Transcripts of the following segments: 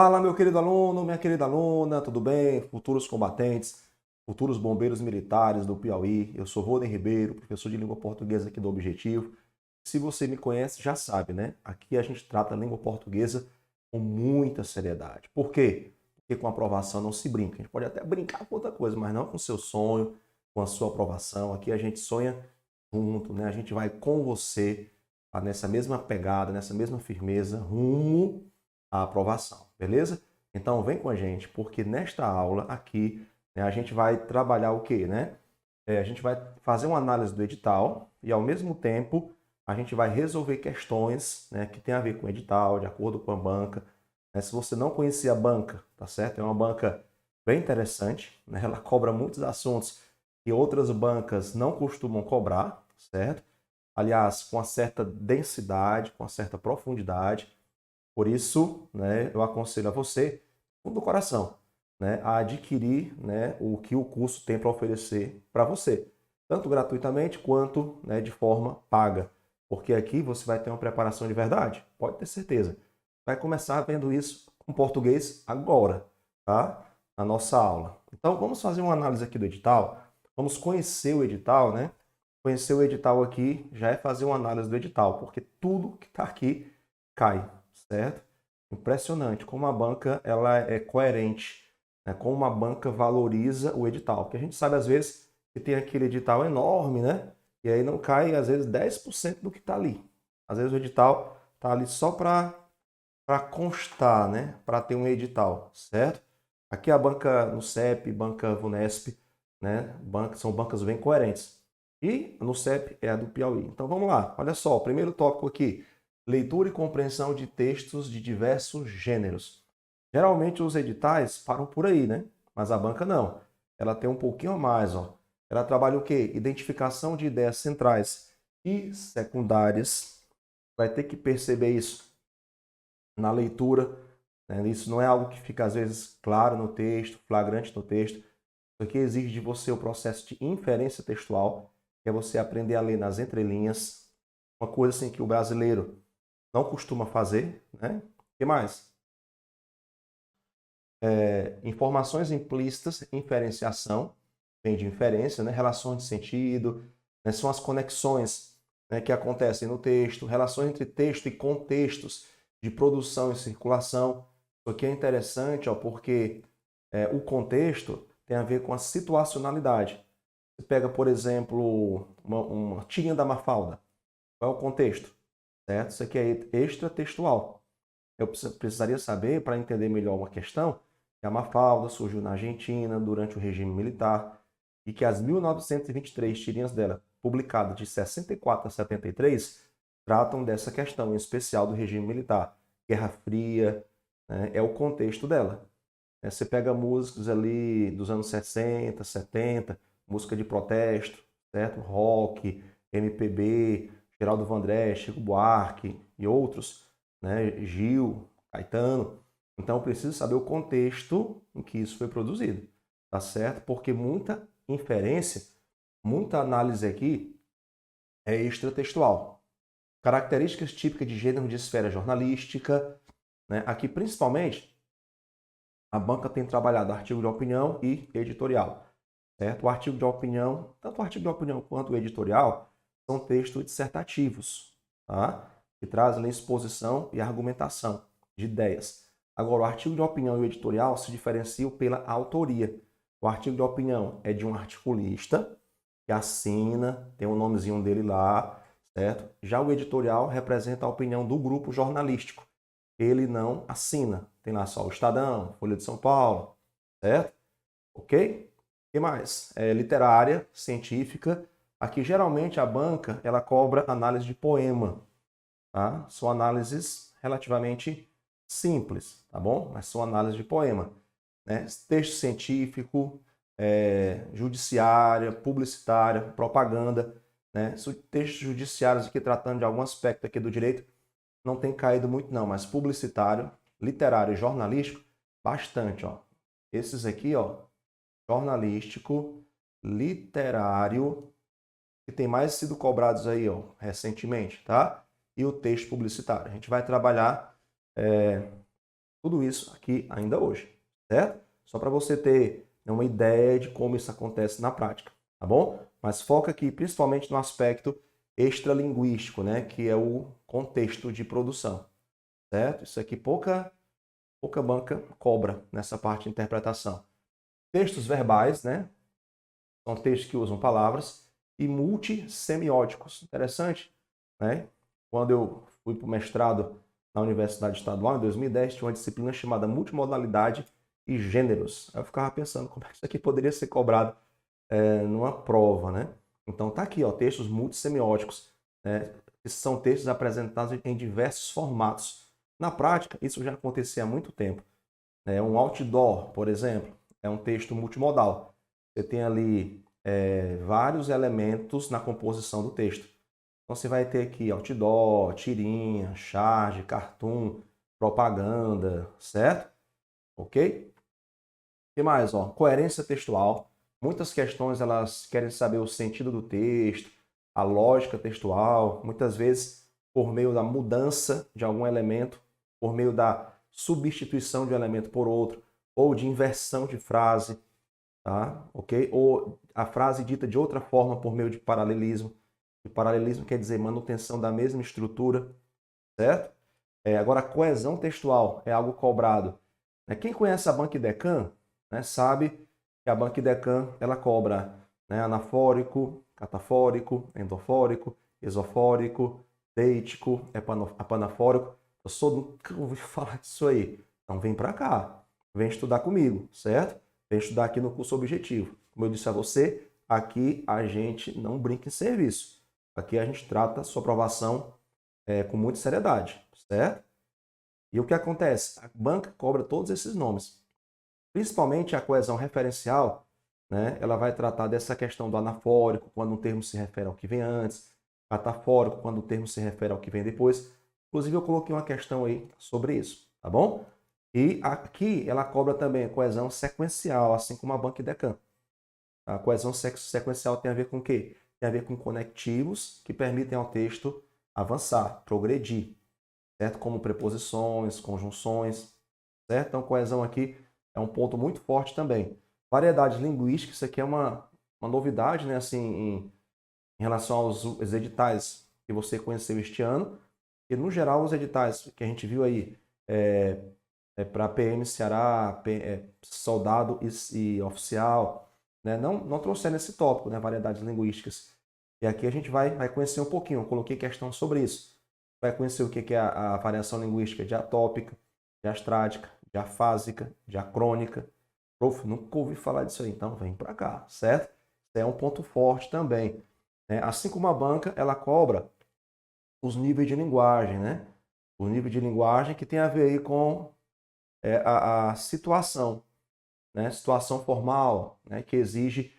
Fala, meu querido aluno, minha querida aluna, tudo bem? Futuros combatentes, futuros bombeiros militares do Piauí. Eu sou Rôden Ribeiro, professor de língua portuguesa aqui do Objetivo. Se você me conhece, já sabe, né? Aqui a gente trata a língua portuguesa com muita seriedade. Por quê? Porque com a aprovação não se brinca. A gente pode até brincar com outra coisa, mas não com o seu sonho, com a sua aprovação. Aqui a gente sonha junto, né? A gente vai com você, nessa mesma pegada, nessa mesma firmeza, rumo à aprovação, beleza? Então vem com a gente, porque nesta aula aqui, né, a gente vai trabalhar o quê, né? A gente vai fazer uma análise do edital e, ao mesmo tempo, a gente vai resolver questões, né, que tem a ver com o edital, de acordo com a banca. Né? Se você não conhecia a banca, tá certo? É uma banca bem interessante, né? Ela cobra muitos assuntos que outras bancas não costumam cobrar, certo? Aliás, com uma certa densidade, com uma certa profundidade. Por isso, né, eu aconselho a você, com do coração, né, a adquirir, né, o que o curso tem para oferecer para você, tanto gratuitamente quanto, né, de forma paga, porque aqui você vai ter uma preparação de verdade, pode ter certeza. Vai começar vendo isso com português agora, tá? Na nossa aula. Então, vamos fazer uma análise aqui do edital, vamos conhecer o edital, né? Conhecer o edital aqui já é fazer uma análise do edital, porque tudo que está aqui cai, certo? Impressionante como a banca ela é coerente, né? Como uma banca valoriza o edital. Porque a gente sabe, às vezes, que tem aquele edital enorme, né? E aí não cai, às vezes, 10% do que está ali. Às vezes o edital está ali só para constar, né? Para ter um edital, certo? Aqui a banca no CEP, banca Vunesp, né? São bancas bem coerentes. E no CEP é a do Piauí. Então vamos lá, olha só, o primeiro tópico aqui, leitura e compreensão de textos de diversos gêneros. Geralmente os editais param por aí, né? Mas a banca não. Ela tem um pouquinho a mais, ó. Ela trabalha o quê? Identificação de ideias centrais e secundárias. Vai ter que perceber isso na leitura, né? Isso não é algo que fica às vezes claro no texto, flagrante no texto. Isso aqui exige de você o processo de inferência textual, que é você aprender a ler nas entrelinhas, uma coisa assim que o brasileiro não costuma fazer, né? O que mais? Informações implícitas, inferenciação, vem de inferência, né? Relações de sentido, né? São as conexões, né, que acontecem no texto, relações entre texto e contextos de produção e circulação. Isso aqui é interessante, ó, porque o contexto tem a ver com a situacionalidade. Você pega, por exemplo, uma tirinha da Mafalda. Qual é o contexto? Certo? Isso aqui é extratextual. Eu precisaria saber, para entender melhor uma questão, que a Mafalda surgiu na Argentina durante o regime militar e que as 1923 tirinhas dela, publicadas de 64 a 73, tratam dessa questão, em especial do regime militar. Guerra Fria, né, é o contexto dela. Você pega músicos ali dos anos 60, 70, música de protesto, certo? Rock, MPB, Geraldo Vandré, Chico Buarque e outros, né? Gil, Caetano. Então, eu preciso saber o contexto em que isso foi produzido, tá certo? Porque muita inferência, muita análise aqui é extratextual. Características típicas de gênero de esfera jornalística, né? Aqui, principalmente, a banca tem trabalhado artigo de opinião e editorial. Certo? O artigo de opinião, tanto o artigo de opinião quanto o editorial, são textos dissertativos, tá? Que trazem exposição e argumentação de ideias. Agora, o artigo de opinião e o editorial se diferenciam pela autoria. O artigo de opinião é de um articulista que assina, tem o nomezinho dele lá, certo? Já o editorial representa a opinião do grupo jornalístico. Ele não assina. Tem lá só o Estadão, Folha de São Paulo, certo? Ok? O que mais? Literária, científica. Aqui, geralmente, a banca ela cobra análise de poema. Tá? São análises relativamente simples, tá bom? Mas são análises de poema. Né? Texto científico, judiciária, publicitária, propaganda. Né? Textos judiciários aqui tratando de algum aspecto aqui do direito não tem caído muito não, mas publicitário, literário e jornalístico, bastante, ó. Esses aqui, ó, jornalístico, literário, que tem mais sido cobrados aí, ó, recentemente, tá? E o texto publicitário. A gente vai trabalhar tudo isso aqui ainda hoje, certo? Só para você ter uma ideia de como isso acontece na prática, tá bom? Mas foca aqui principalmente no aspecto extralinguístico, né? Que é o contexto de produção, certo? Isso aqui pouca banca cobra nessa parte de interpretação. Textos verbais, né? São textos que usam palavras, e multissemióticos. Interessante, né? Quando eu fui para o mestrado na Universidade Estadual, em 2010, tinha uma disciplina chamada Multimodalidade e Gêneros. Aí eu ficava pensando como é que isso aqui poderia ser cobrado numa prova, né? Então tá aqui, ó, textos multissemióticos, né? Que são textos apresentados em diversos formatos. Na prática, isso já acontecia há muito tempo. Um outdoor, por exemplo, é um texto multimodal. Você tem ali vários elementos na composição do texto. Então você vai ter aqui outdoor, tirinha, charge, cartoon, propaganda, certo? Ok? O que mais? Ó? Coerência textual. Muitas questões elas querem saber o sentido do texto, a lógica textual, muitas vezes por meio da mudança de algum elemento, por meio da substituição de um elemento por outro, ou de inversão de frase, tá? Ok? Ou a frase dita de outra forma por meio de paralelismo. E paralelismo quer dizer manutenção da mesma estrutura, certo? Agora, a coesão textual é algo cobrado. Quem conhece a Banquidecan, né, sabe que a Banquidecan ela cobra, né, anafórico, catafórico, endofórico, esofórico, deítico, apanafórico. Eu nunca ouvi falar disso aí. Então vem para cá, vem estudar comigo, certo? Vem estudar aqui no curso objetivo. Como eu disse a você, aqui a gente não brinca em serviço. Aqui a gente trata a sua aprovação com muita seriedade, certo? E o que acontece? A banca cobra todos esses nomes. Principalmente a coesão referencial, né? Ela vai tratar dessa questão do anafórico, quando um termo se refere ao que vem antes, catafórico, quando o termo se refere ao que vem depois. Inclusive, eu coloquei uma questão aí sobre isso, tá bom? E aqui ela cobra também a coesão sequencial, assim como a Banquidecan. A coesão sequencial tem a ver com o quê? Tem a ver com conectivos que permitem ao texto avançar, progredir, certo? Como preposições, conjunções, certo? Então, coesão aqui é um ponto muito forte também. Variedade linguística, isso aqui é uma novidade, né? Assim, em relação aos editais que você conheceu este ano. E, no geral, os editais que a gente viu aí para PM Ceará, soldado e oficial, né? Não trouxeram esse tópico, né? Variedades linguísticas. E aqui a gente vai conhecer um pouquinho. Eu coloquei questão sobre isso. Vai conhecer o que é a variação linguística diatópica, diastrática, diafásica, diacrônica. Prof, nunca ouvi falar disso aí, então vem para cá, certo? Isso é um ponto forte também, né? Assim como a banca, ela cobra os níveis de linguagem, né? O nível de linguagem que tem a ver aí com a situação, né? Situação formal, né? Que exige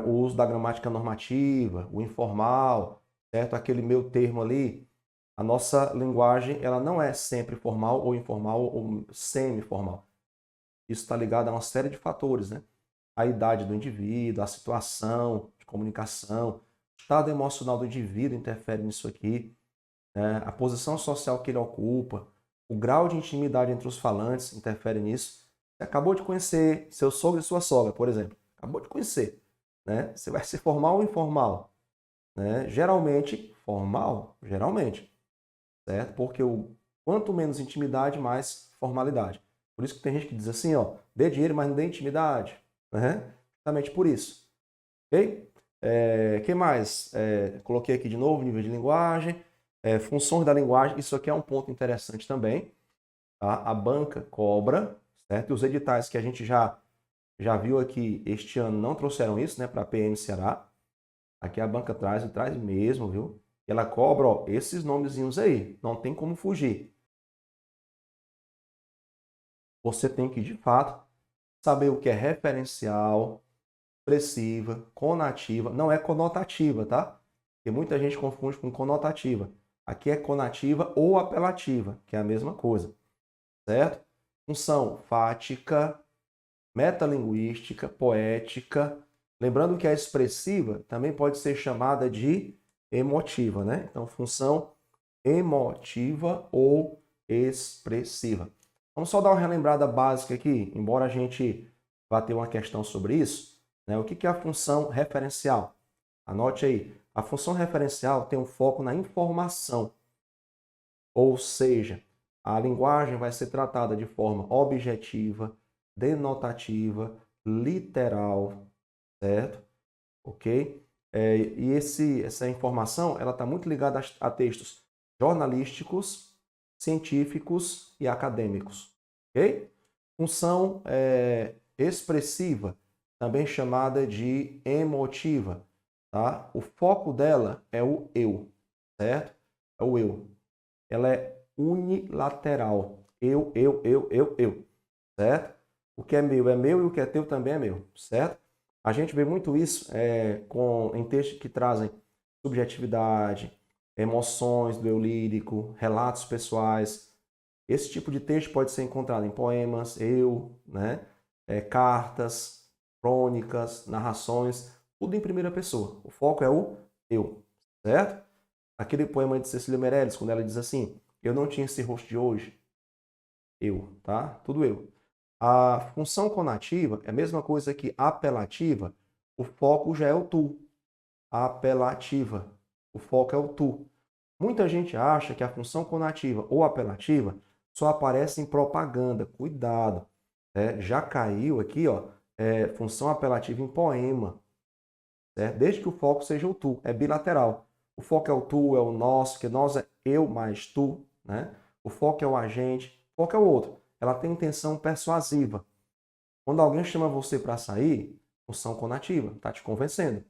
o uso da gramática normativa, o informal, certo? Aquele meio termo ali. A nossa linguagem ela não é sempre formal ou informal ou semi-formal. Isso está ligado a uma série de fatores, né? A idade do indivíduo, a situação de comunicação, o estado emocional do indivíduo interfere nisso aqui, né? A posição social que ele ocupa, o grau de intimidade entre os falantes interfere nisso. Você acabou de conhecer seu sogro e sua sogra, por exemplo. Acabou de conhecer, né? Você vai ser formal ou informal, né? Geralmente, formal, geralmente, certo? Porque quanto menos intimidade, mais formalidade. Por isso que tem gente que diz assim, ó, dê dinheiro, mas não dê intimidade, né? Justamente por isso. Ok? Que mais? Coloquei aqui de novo nível de linguagem, funções da linguagem. Isso aqui é um ponto interessante também. Tá? A banca cobra, certo? E os editais que a gente já viu aqui este ano não trouxeram isso, né, para a PM Ceará. Aqui a banca traz e traz mesmo, viu? Ela cobra, ó, esses nomezinhos aí, não tem como fugir. Você tem que, de fato, saber o que é referencial, expressiva, conativa. Não é conotativa, tá? Porque muita gente confunde com conotativa. Aqui é conativa ou apelativa, que é a mesma coisa, certo? Função fática, metalinguística, poética. Lembrando que a expressiva também pode ser chamada de emotiva, né? Então, função emotiva ou expressiva. Vamos só dar uma relembrada básica aqui, embora a gente vá ter uma questão sobre isso, né? O que é a função referencial? Anote aí. A função referencial tem um foco na informação, ou seja, a linguagem vai ser tratada de forma objetiva, denotativa, literal, certo? Ok? E essa informação ela está muito ligada a textos jornalísticos, científicos e acadêmicos. Ok? Função expressiva, também chamada de emotiva. Tá? O foco dela é o eu, certo? É o eu. Ela é unilateral. Eu, certo? O que é meu e o que é teu também é meu, certo? A gente vê muito isso em textos que trazem subjetividade, emoções do eu lírico, relatos pessoais. Esse tipo de texto pode ser encontrado em poemas, né? Cartas, crônicas, narrações, tudo em primeira pessoa. O foco é o eu, certo? Aquele poema de Cecília Meirelles, quando ela diz assim: eu não tinha esse rosto de hoje, eu, tá? Tudo eu. A função conativa é a mesma coisa que apelativa, o foco já é o tu. Apelativa, o foco é o tu. Muita gente acha que a função conativa ou apelativa só aparece em propaganda. Cuidado, já caiu aqui, ó, função apelativa em poema, certo? Desde que o foco seja o tu, é bilateral. O foco é o tu, é o nós, que nós é eu mais tu, né? O foco é o agente, o foco é o outro. Ela tem intenção persuasiva. Quando alguém chama você para sair, função conativa, está te convencendo,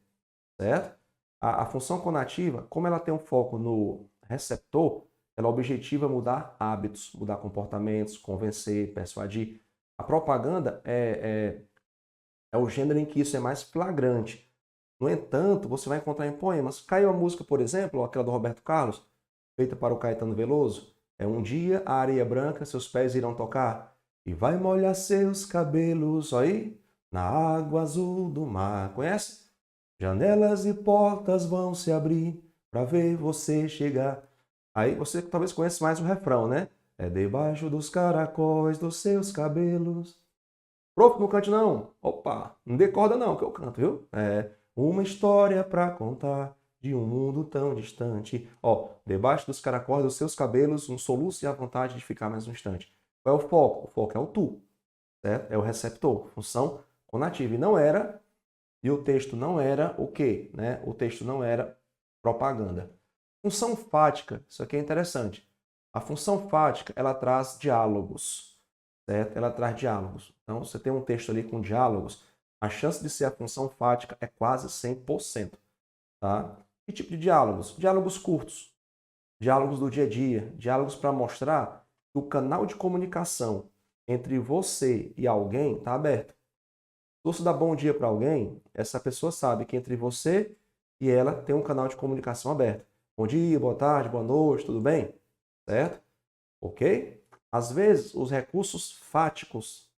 certo? A função conativa, como ela tem um foco no receptor, ela objetiva mudar hábitos, mudar comportamentos, convencer, persuadir. A propaganda é o gênero em que isso é mais flagrante. No entanto, você vai encontrar em poemas. Caiu a música, por exemplo, aquela do Roberto Carlos, feita para o Caetano Veloso. É um dia a areia branca seus pés irão tocar e vai molhar seus cabelos, aí, na água azul do mar. Conhece? Janelas e portas vão se abrir para ver você chegar. Aí você talvez conheça mais o refrão, né? É debaixo dos caracóis dos seus cabelos. Prof, não cante não. Opa, não dê corda não, que eu canto, viu? É uma história pra contar de um mundo tão distante. Ó, debaixo dos caracóis dos seus cabelos, um soluço e a vontade de ficar mais um instante. Qual é o foco? O foco é o tu, certo? É o receptor, função conativa. E o texto não era o quê? Né? O texto não era propaganda. Função fática, isso aqui é interessante. A função fática, ela traz diálogos, certo? Ela traz diálogos. Então, você tem um texto ali com diálogos, a chance de ser a função fática é quase 100%, tá? Que tipo de diálogos? Diálogos curtos, diálogos do dia a dia, diálogos para mostrar que o canal de comunicação entre você e alguém está aberto. Se você dá bom dia para alguém, essa pessoa sabe que entre você e ela tem um canal de comunicação aberto. Bom dia, boa tarde, boa noite, tudo bem? Certo? Ok? Às vezes, os recursos fáticos,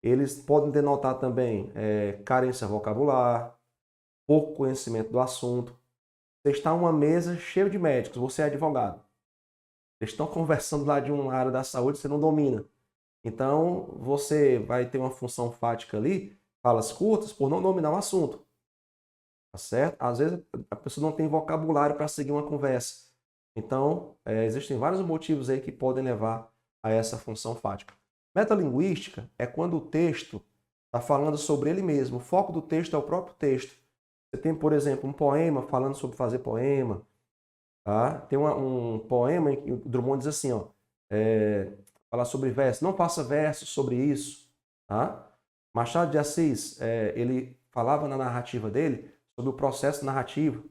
eles podem denotar também carência vocabular, pouco conhecimento do assunto. Você está em uma mesa cheia de médicos, você é advogado. Eles estão conversando lá de uma área da saúde, você não domina. Então, você vai ter uma função fática ali, falas curtas, por não dominar o assunto. Tá certo? Às vezes a pessoa não tem vocabulário para seguir uma conversa. Então, existem vários motivos aí que podem levar a essa função fática. Metalinguística é quando o texto está falando sobre ele mesmo. O foco do texto é o próprio texto. Você tem, por exemplo, um poema falando sobre fazer poema. Tá? Tem um poema em que o Drummond diz assim, ó, falar sobre verso. Não faça versos sobre isso. Tá? Machado de Assis, ele falava na narrativa dele sobre o processo narrativo.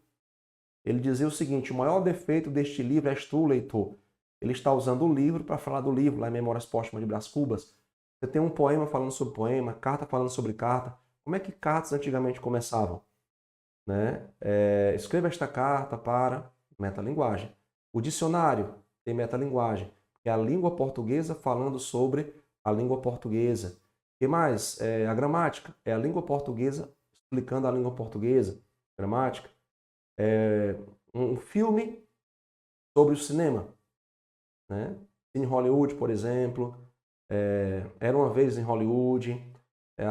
Ele dizia o seguinte: o maior defeito deste livro és tu, leitor. Ele está usando o livro para falar do livro, lá em Memórias Póstumas de Brás Cubas. Você tem um poema falando sobre poema, carta falando sobre carta. Como é que cartas antigamente começavam? Né? Escreva esta carta para metalinguagem. O dicionário tem metalinguagem, que é a língua portuguesa falando sobre a língua portuguesa. O que mais? A gramática é a língua portuguesa explicando a língua portuguesa. Gramática. Um filme sobre o cinema, né? Cine Hollywood, por exemplo. Era uma Vez em Hollywood,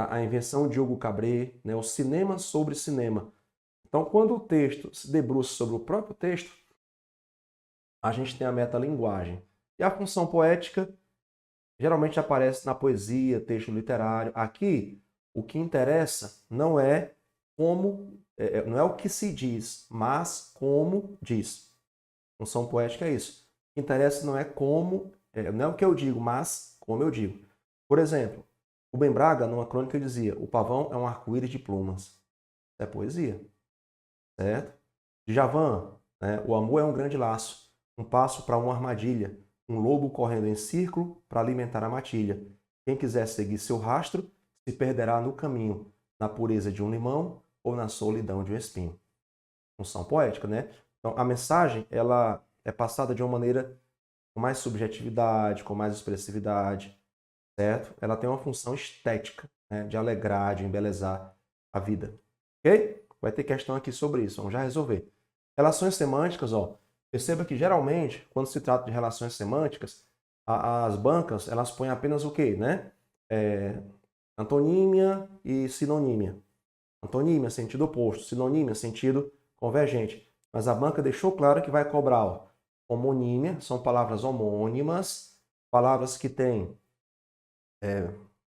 a invenção de Hugo Cabret, né? O cinema sobre cinema. Então, quando o texto se debruça sobre o próprio texto, a gente tem a metalinguagem. E a função poética geralmente aparece na poesia, texto literário. Aqui, o que interessa não é não é o que se diz, mas como diz. Função poética é isso. O que interessa não é não é o que eu digo, mas como eu digo. Por exemplo, Rubem Braga, numa crônica, dizia: o pavão é um arco-íris de plumas. Isso é poesia, certo? Djavan, né? O amor é um grande laço, um passo para uma armadilha, um lobo correndo em círculo para alimentar a matilha. Quem quiser seguir seu rastro se perderá no caminho, na pureza de um limão ou na solidão de um espinho. Função poética, né? Então, a mensagem, ela é passada de uma maneira com mais subjetividade, com mais expressividade, certo? Ela tem uma função estética, né? De alegrar, de embelezar a vida. Ok? Vai ter questão aqui sobre isso, vamos já resolver. Relações semânticas, ó. Perceba que geralmente, quando se trata de relações semânticas, as bancas, elas põem apenas o quê, né? Antonímia e sinonímia. Antonímia, sentido oposto. Sinonímia, sentido convergente. Mas a banca deixou claro que vai cobrar, ó, homonímia, são palavras homônimas, palavras que têm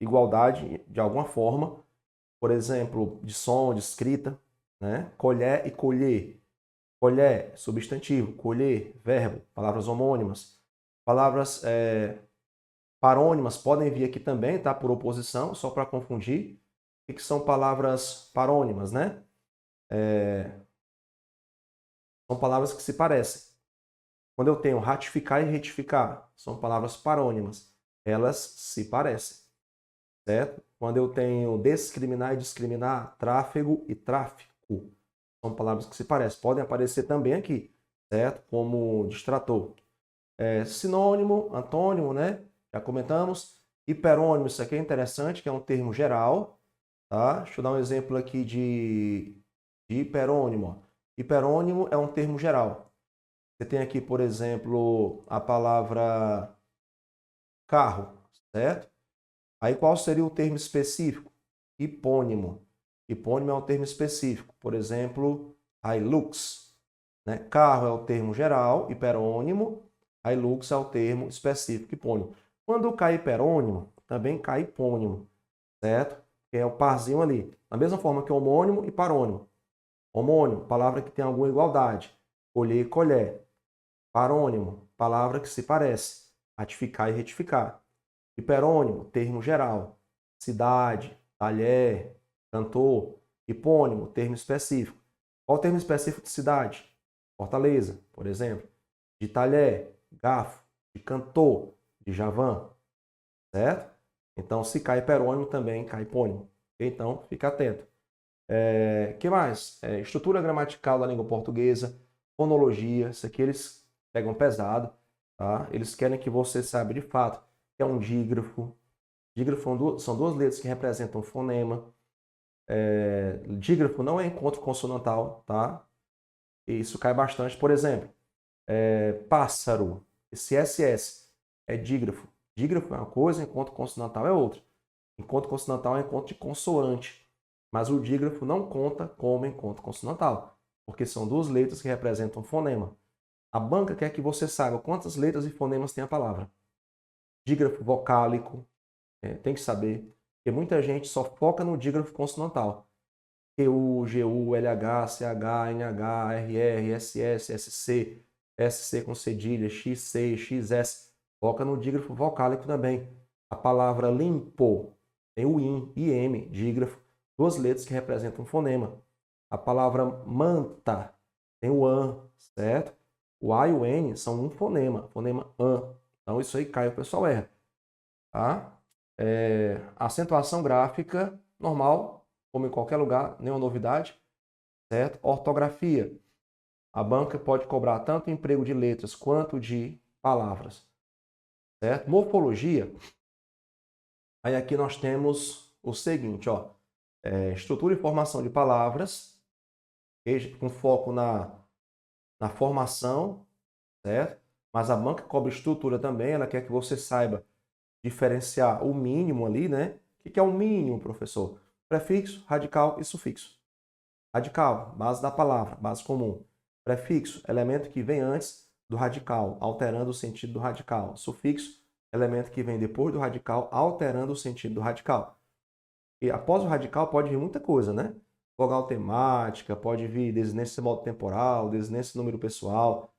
igualdade de alguma forma, por exemplo, de som, de escrita, né? Colher e colher. Colher, substantivo. Colher, verbo. Palavras homônimas. Palavras parônimas podem vir aqui também, tá? Por oposição, só para confundir. O que são palavras parônimas, né? São palavras que se parecem. Quando eu tenho ratificar e retificar, são palavras parônimas. Elas se parecem, certo? Quando eu tenho discriminar e discriminar, tráfego e tráfico, são palavras que se parecem. Podem aparecer também aqui, certo? Como distrator. Sinônimo, antônimo, né? Já comentamos. Hiperônimo, isso aqui é interessante, que é um termo geral, tá? Deixa eu dar um exemplo aqui de hiperônimo. Hiperônimo é um termo geral. Você tem aqui, por exemplo, a palavra carro, certo? Aí qual seria o termo específico? Hipônimo. Hipônimo é um termo específico. Por exemplo, Hilux, né? Carro é o termo geral, hiperônimo. Hilux é o termo específico, hipônimo. Quando cai hiperônimo, também cai hipônimo, certo? Que é o parzinho ali. Da mesma forma que homônimo e parônimo. Homônimo, palavra que tem alguma igualdade. Colher e colher. Parônimo, palavra que se parece. Ratificar e retificar. Hiperônimo, termo geral. Cidade, talher, cantor. Hipônimo, termo específico. Qual o termo específico de cidade? Fortaleza, por exemplo. De talher, garfo. De cantor, de Djavan. Certo? Então, se cai hiperônimo, também cai hipônimo. Então, fica atento. Que mais? Estrutura gramatical da língua portuguesa, fonologia, isso aqui eles pegam pesado, tá? Eles querem que você saiba de fato que é um dígrafo. Dígrafo são duas letras que representam um fonema. Dígrafo não é encontro consonantal, tá? E isso cai bastante. Por exemplo, pássaro, esse SS é dígrafo. Dígrafo é uma coisa, encontro consonantal é outra. Encontro consonantal é encontro de consoante. Mas o dígrafo não conta como encontro consonantal, porque são duas letras que representam um fonema. A banca quer que você saiba quantas letras e fonemas tem a palavra. Dígrafo vocálico, tem que saber, porque muita gente só foca no dígrafo consonantal. QU, GU, LH, CH, NH, RR, SS, SC, SC com cedilha, XC, XS. Foca no dígrafo vocálico também. A palavra limpo tem o IN, IM, dígrafo, duas letras que representam um fonema. A palavra manta tem o AN, certo? O A e o N são um fonema AN. Então isso aí cai, o pessoal erra. Tá? Acentuação gráfica, normal, como em qualquer lugar, nenhuma novidade, certo? Ortografia. A banca pode cobrar tanto emprego de letras quanto de palavras, certo? Morfologia. Aí aqui nós temos o seguinte, ó, estrutura e formação de palavras, com foco na formação, certo? Mas a banca cobra estrutura também, ela quer que você saiba diferenciar o mínimo ali, né? O que é o mínimo, professor? Prefixo, radical e sufixo. Radical, base da palavra, base comum. Prefixo, elemento que vem antes do radical, alterando o sentido do radical. Sufixo, elemento que vem depois do radical, alterando o sentido do radical. E após o radical pode vir muita coisa, né? Vogal temática, pode vir desinência modo temporal, desinência número pessoal.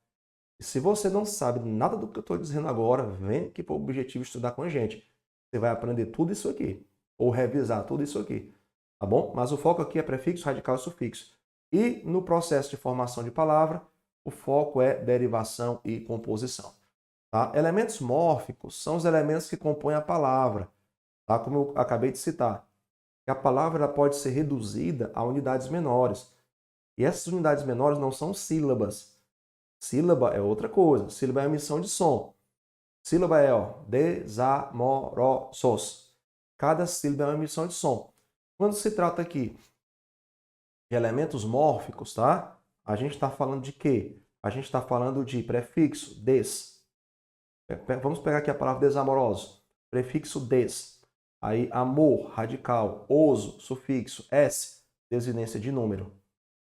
E se você não sabe nada do que eu estou dizendo agora, vem aqui para o objetivo estudar com a gente. Você vai aprender tudo isso aqui, ou revisar tudo isso aqui, tá bom? Mas o foco aqui é prefixo, radical e sufixo. E no processo de formação de palavra, o foco é derivação e composição. Tá? Elementos mórficos são os elementos que compõem a palavra, tá? Como eu acabei de citar. A palavra pode ser reduzida a unidades menores. E essas unidades menores não são sílabas. Sílaba é outra coisa. Sílaba é a emissão de som. Sílaba é, ó, desamorosos. Cada sílaba é uma emissão de som. Quando se trata aqui de elementos mórficos, tá? A gente está falando de quê? A gente está falando de prefixo des. Vamos pegar aqui a palavra desamoroso. Prefixo des. Aí amor, radical. Oso, sufixo. S, desinência de número.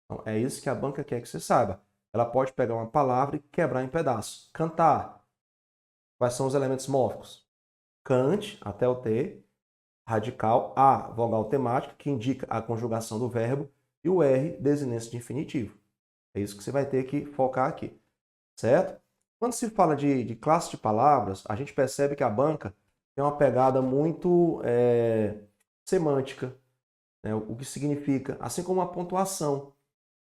Então, é isso que a banca quer que você saiba. Ela pode pegar uma palavra e quebrar em pedaços. Cantar. Quais são os elementos mórficos? Cante, até o T. Radical, A, vogal temática, que indica a conjugação do verbo. E o R, desinência de infinitivo. É isso que você vai ter que focar aqui. Certo? Quando se fala de classe de palavras, a gente percebe que a banca tem uma pegada muito semântica. Né? O que significa, assim como a pontuação,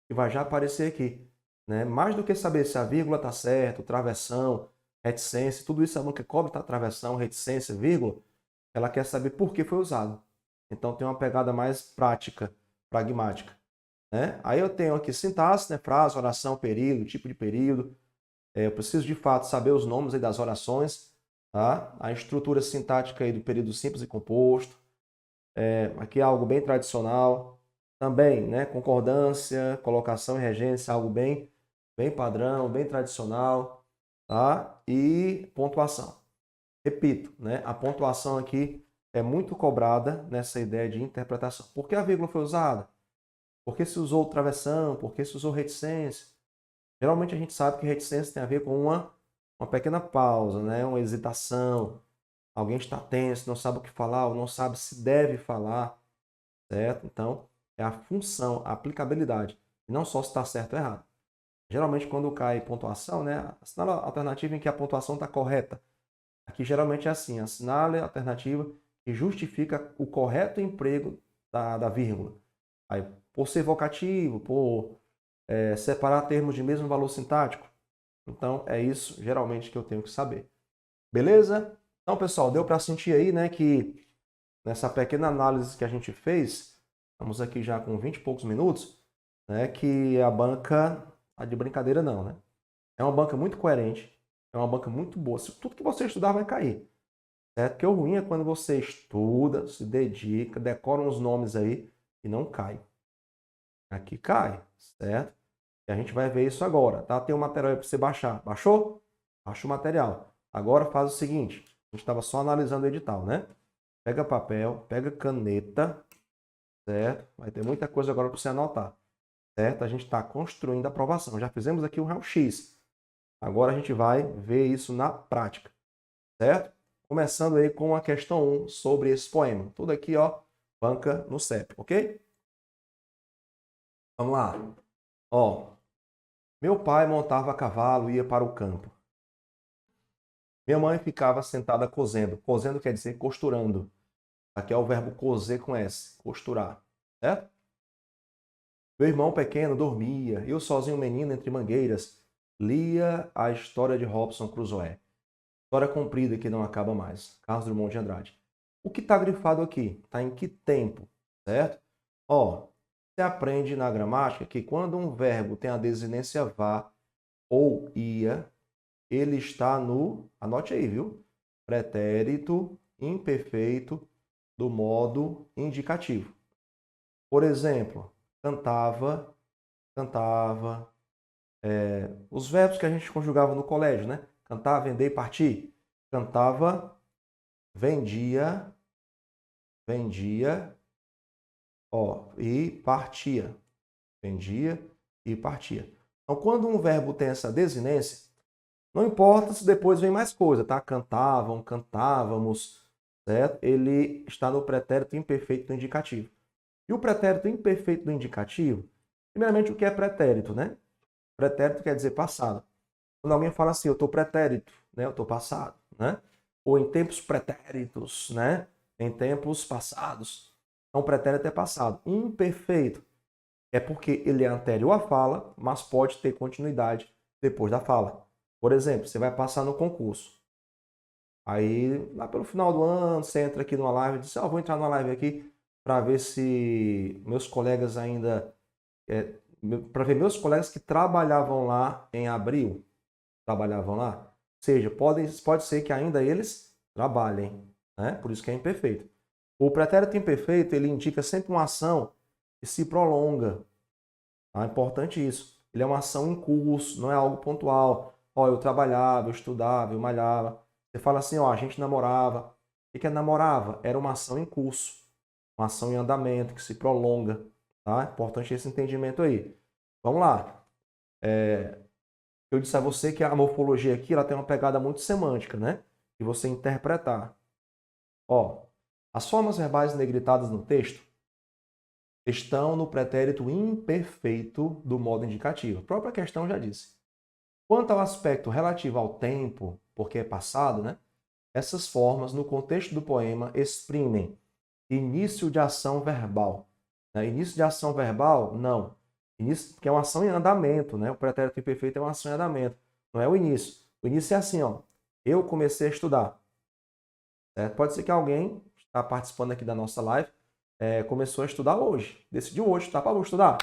que vai já aparecer aqui. Né? Mais do que saber se a vírgula está certa, travessão, reticência, tudo isso a banca cobre, tá? Travessão, reticência, vírgula, ela quer saber por que foi usado. Então tem uma pegada mais prática, pragmática. Né? Aí eu tenho aqui sintaxe, né? Frase, oração, período, tipo de período. Eu preciso de fato saber os nomes aí das orações, tá? A estrutura sintática aí do período simples e composto. Aqui é algo bem tradicional. Também, né? Concordância, colocação e regência, algo bem padrão, bem tradicional, tá? E pontuação. Repito, né? A pontuação aqui é muito cobrada nessa ideia de interpretação. Por que a vírgula foi usada? Por que se usou travessão? Por que se usou reticência? Geralmente a gente sabe que reticência tem a ver com uma pequena pausa, né? Uma hesitação. Alguém está tenso, não sabe o que falar, ou não sabe se deve falar, certo? Então, é a função, a aplicabilidade, e não só se está certo ou errado. Geralmente, quando cai pontuação, né? Assinala a alternativa em que a pontuação está correta. Aqui geralmente é assim, assinale a alternativa que justifica o correto emprego da vírgula. Aí, por ser vocativo, por separar termos de mesmo valor sintático. Então, é isso geralmente que eu tenho que saber. Beleza? Então, pessoal, deu para sentir aí, né, que nessa pequena análise que a gente fez, estamos aqui já com 20 e poucos minutos, né, que a banca, tá de brincadeira não, né? É uma banca muito coerente, é uma banca muito boa. Tudo que você estudar vai cair. Certo? Porque o ruim é quando você estuda, se dedica, decora uns nomes aí e não cai. Aqui cai, certo? E a gente vai ver isso agora, tá? Tem um material aí para você baixar. Baixou? Baixa o material. Agora faz o seguinte, a gente estava só analisando o edital, né? Pega papel, pega caneta, certo? Vai ter muita coisa agora para você anotar, certo? A gente está construindo a aprovação. Já fizemos aqui o raio-x. Agora a gente vai ver isso na prática, certo? Começando aí com a questão 1 sobre esse poema. Tudo aqui, ó, banca no CEP, ok? Vamos lá. Ó, meu pai montava a cavalo e ia para o campo. Minha mãe ficava sentada cozendo. Cozendo quer dizer costurando. Aqui é o verbo cozer com S, costurar, certo? Meu irmão pequeno dormia. Eu sozinho menino entre mangueiras lia a história de Robinson Crusoe. História comprida que não acaba mais. Carlos Drummond de Andrade. O que está grifado aqui? Está em que tempo, certo? Ó, você aprende na gramática que quando um verbo tem a desinência vá ou ia, ele está no, anote aí, viu? Pretérito imperfeito do modo indicativo. Por exemplo, cantava, cantava. Os verbos que a gente conjugava no colégio, né? Cantar, vender e partir. Cantava, vendia, vendia, ó, e partia. Vendia e partia. Então, quando um verbo tem essa desinência, não importa se depois vem mais coisa, tá? Cantavam, cantávamos, certo? Ele está no pretérito imperfeito do indicativo. E o pretérito imperfeito do indicativo, primeiramente, o que é pretérito, né? Pretérito quer dizer passado. Quando alguém fala assim, eu estou pretérito, né? Eu estou passado, né? Ou em tempos pretéritos, né? Em tempos passados. Então, pretérito é passado. Imperfeito é porque ele é anterior à fala, mas pode ter continuidade depois da fala. Por exemplo, você vai passar no concurso. Aí, lá pelo final do ano, você entra aqui numa live e diz, vou entrar numa live aqui para ver se meus colegas ainda... para ver meus colegas que trabalhavam lá em abril, trabalhavam lá. Ou seja, pode ser que ainda eles trabalhem, né? Por isso que é imperfeito. O pretérito imperfeito, ele indica sempre uma ação que se prolonga. É importante isso. Ele é uma ação em curso, não é algo pontual. Ó, eu trabalhava, eu estudava, eu malhava. Você fala assim, ó, a gente namorava. O que é namorava? Era uma ação em curso, uma ação em andamento, que se prolonga. Tá? Importante esse entendimento aí. Vamos lá. Eu disse a você que a morfologia aqui ela tem uma pegada muito semântica, né? E você interpretar. Ó, as formas verbais negritadas no texto estão no pretérito imperfeito do modo indicativo. A própria questão já disse. Quanto ao aspecto relativo ao tempo, porque é passado, né? Essas formas, no contexto do poema, exprimem início de ação verbal. Né? Início de ação verbal, não. Início, que é uma ação em andamento, né? O pretérito imperfeito é uma ação em andamento. Não é o início. O início é assim, ó. Eu comecei a estudar. Certo? Pode ser que alguém está participando aqui da nossa live começou a estudar hoje. Decidiu hoje, tá? Vou estudar.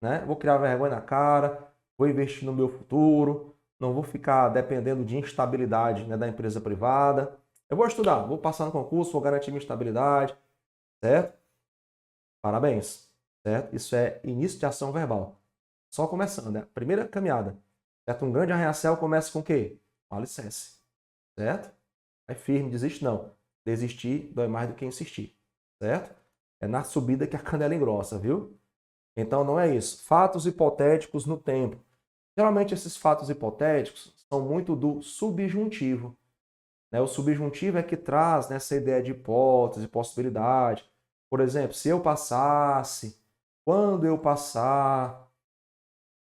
Né? Vou criar vergonha na cara, vou investir no meu futuro, não vou ficar dependendo de instabilidade, né, da empresa privada. Eu vou estudar, vou passar no concurso, vou garantir minha estabilidade, certo? Parabéns, certo? Isso é início de ação verbal. Só começando, né? Primeira caminhada. Certo? Um grande arranha-céu começa com o quê? Com alicerce, certo? É firme, desiste não. Desistir dói mais do que insistir, certo? É na subida que a canela engrossa, viu? Então não é isso. Fatos hipotéticos no tempo. Geralmente esses fatos hipotéticos são muito do subjuntivo. Né? O subjuntivo é que traz nessa ideia de hipótese, possibilidade. Por exemplo, se eu passasse, quando eu passar,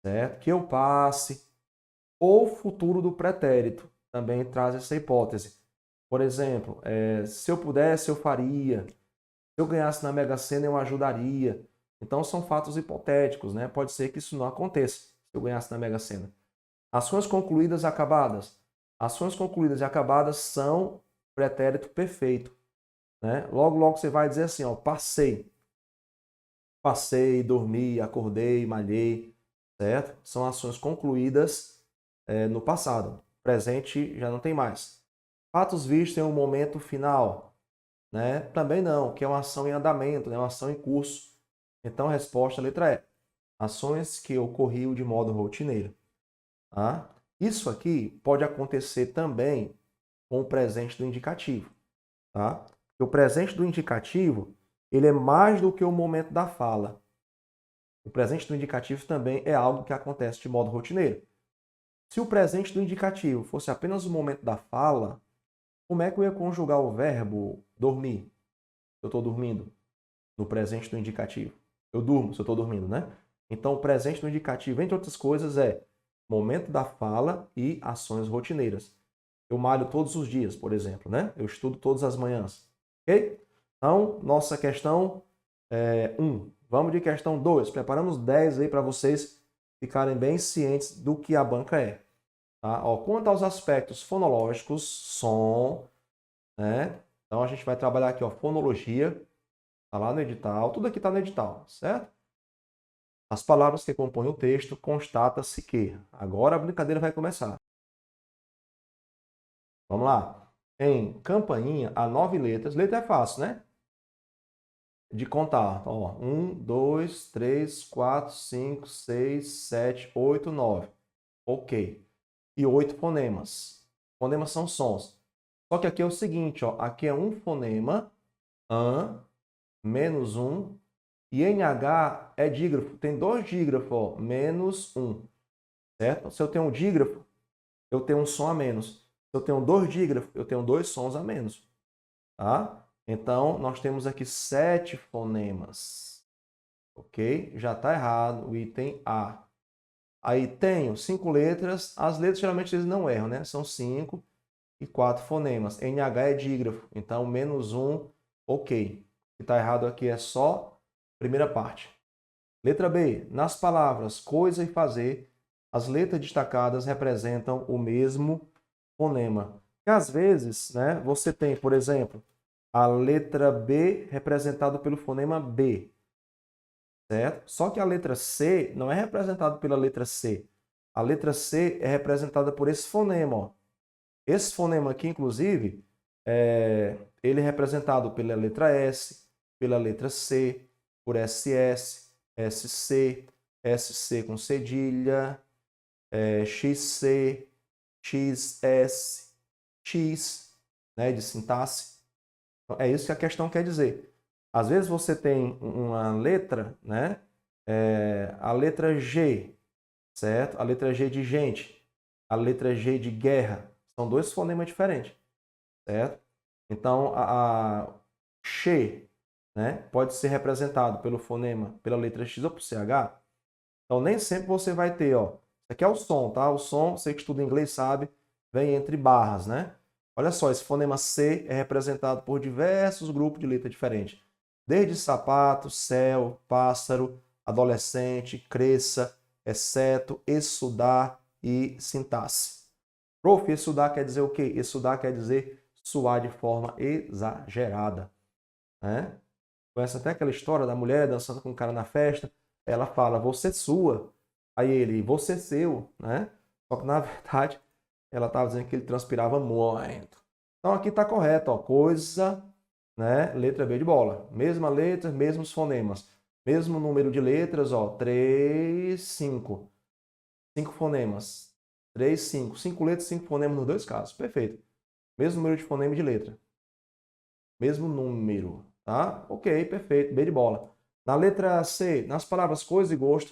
certo? Que eu passe. Ou futuro do pretérito também traz essa hipótese. Por exemplo, se eu pudesse, eu faria. Se eu ganhasse na Mega Sena, eu ajudaria. Então são fatos hipotéticos, né? Pode ser que isso não aconteça se eu ganhasse na Mega Sena. Ações concluídas e acabadas. Ações concluídas e acabadas são pretérito perfeito, né? Logo, logo você vai dizer assim, ó, passei. Passei, dormi, acordei, malhei, certo? São ações concluídas no passado. Presente já não tem mais. Fatos vistos em um momento final, né? Também não, que é uma ação em andamento, né? Uma ação em curso. Então, a resposta, a letra E. Ações que ocorriam de modo rotineiro. Tá? Isso aqui pode acontecer também com o presente do indicativo. Tá? O presente do indicativo ele é mais do que o momento da fala. O presente do indicativo também é algo que acontece de modo rotineiro. Se o presente do indicativo fosse apenas o momento da fala, como é que eu ia conjugar o verbo dormir? Eu estou dormindo. No presente do indicativo. Eu durmo se eu estou dormindo, né? Então, o presente do indicativo, entre outras coisas, é momento da fala e ações rotineiras. Eu malho todos os dias, por exemplo, né? Eu estudo todas as manhãs. Ok? Então, nossa questão 1. Vamos de questão 2. Preparamos 10 aí para vocês ficarem bem cientes do que a banca é. Tá? Ó, quanto aos aspectos fonológicos, som, né? Então, a gente vai trabalhar aqui, ó, fonologia. Está lá no edital. Tudo aqui está no edital, certo? As palavras que compõem o texto, constata-se que. Agora a brincadeira vai começar. Vamos lá. Em campainha, há 9 letras. Letra é fácil, né? De contar. Ó, 1, 2, 3, 4, 5, 6, 7, 8, 9. Ok. E 8 fonemas. Fonemas são sons. Só que aqui é o seguinte, ó, aqui é um fonema, an, menos um, e NH é dígrafo, tem dois dígrafos, ó, menos um, certo? Se eu tenho um dígrafo, eu tenho um som a menos. Se eu tenho dois dígrafos, eu tenho dois sons a menos, tá? Então, nós temos aqui 7 fonemas, ok? Já está errado o item A. Aí tenho 5 letras, as letras geralmente eles não erram, né? São 5 e 4 fonemas. NH é dígrafo, então menos um, ok. O que está errado aqui é só a primeira parte. Letra B. Nas palavras coisa e fazer, as letras destacadas representam o mesmo fonema. E às vezes, né, você tem, por exemplo, a letra B representada pelo fonema B, certo? Só que a letra C não é representada pela letra C. A letra C é representada por esse fonema, ó. Esse fonema aqui, inclusive, ele é representado pela letra S, pela letra C, por SS, SC, SC com cedilha, XC, XS, X, né, de sintaxe. Então, é isso que a questão quer dizer. Às vezes você tem uma letra, né, a letra G, certo? A letra G de gente, a letra G de guerra. São dois fonemas diferentes, certo? Então, a X, né, pode ser representado pelo fonema, pela letra X ou por CH. Então, nem sempre você vai ter, ó. Isso aqui é o som, tá? O som, você que estuda inglês sabe, vem entre barras, né? Olha só, esse fonema C é representado por diversos grupos de letra diferentes. Desde sapato, céu, pássaro, adolescente, cresça, exceto, estudar e sintaxe. Prof, estudar quer dizer o quê? Estudar quer dizer suar de forma exagerada, né? Conhece até aquela história da mulher dançando com o cara na festa. Ela fala, você sua. Aí ele, você seu, né? Só que na verdade ela estava dizendo que ele transpirava muito. Então aqui está correto, ó. Coisa, né? Letra B de bola. Mesma letra, mesmos fonemas. Mesmo número de letras, ó. 3, 5. 5 fonemas. 3, 5. 5 letras, 5 fonemas nos dois casos. Perfeito. Mesmo número de fonema e de letra. Mesmo número, tá? Ok, perfeito, B de bola. Na letra C, nas palavras coisa e gosto,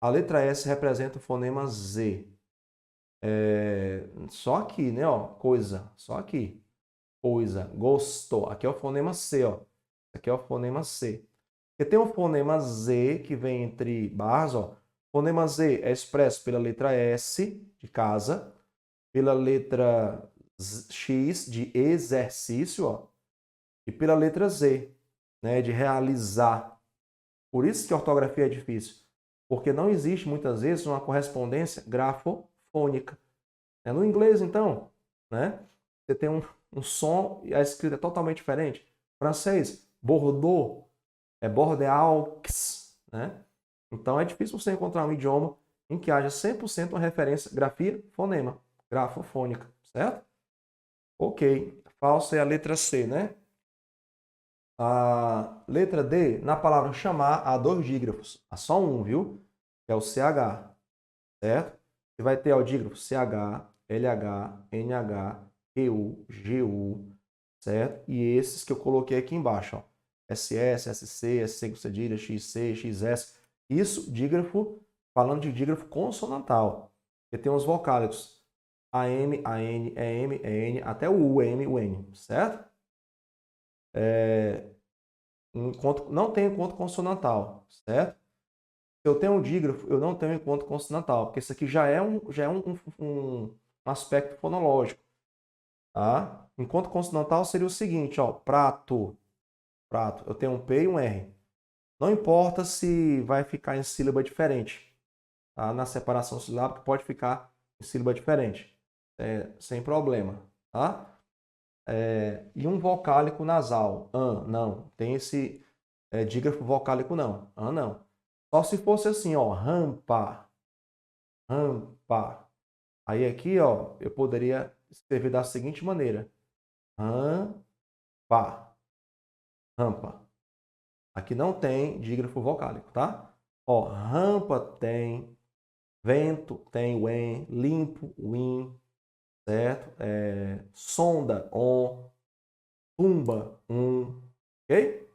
a letra S representa o fonema Z. Só aqui, né, ó, coisa, só aqui. Coisa, gosto. Aqui é o fonema C, ó. Aqui é o fonema C. E tem o fonema Z que vem entre barras, ó. O fonema Z é expresso pela letra S de casa, pela letra X de exercício, ó, e pela letra Z, né, de realizar. Por isso que a ortografia é difícil, porque não existe muitas vezes uma correspondência grafofônica. No inglês, então, né, você tem um som e a escrita é totalmente diferente. Francês, Bordeaux, é Bordeaux, né? Então é difícil você encontrar um idioma em que haja 100% uma referência grafia-fonema, grafofônica, certo? Ok, falso é a letra C, né? A letra D, na palavra chamar, há dois dígrafos. Há só um, viu? É o CH, certo? Você vai ter o dígrafo CH, LH, NH, EU, GU, certo? E esses que eu coloquei aqui embaixo, ó. SS, SC, SC com cedilha, XC, XS. Isso, dígrafo, falando de dígrafo consonantal. Porque tem os vocálicos AM, AN, EM, EN, até o UM, UN, certo? Não tem encontro consonantal, certo? Se eu tenho um dígrafo, eu não tenho encontro consonantal, porque isso aqui já é um aspecto fonológico, tá? Encontro consonantal seria o seguinte, ó, prato, prato. Eu tenho um P e um R. Não importa se vai ficar em sílaba diferente, tá? Na separação silábica pode ficar em sílaba diferente, sem problema, tá? E um vocálico nasal, não. Tem esse dígrafo vocálico não, não. Só se fosse assim, ó, rampa, rampa. Aí aqui, ó, eu poderia escrever da seguinte maneira: rampa, rampa. Aqui não tem dígrafo vocálico, tá? Ó, rampa tem, vento tem, wen, limpo, win, certo? Sonda, on, tumba, ok?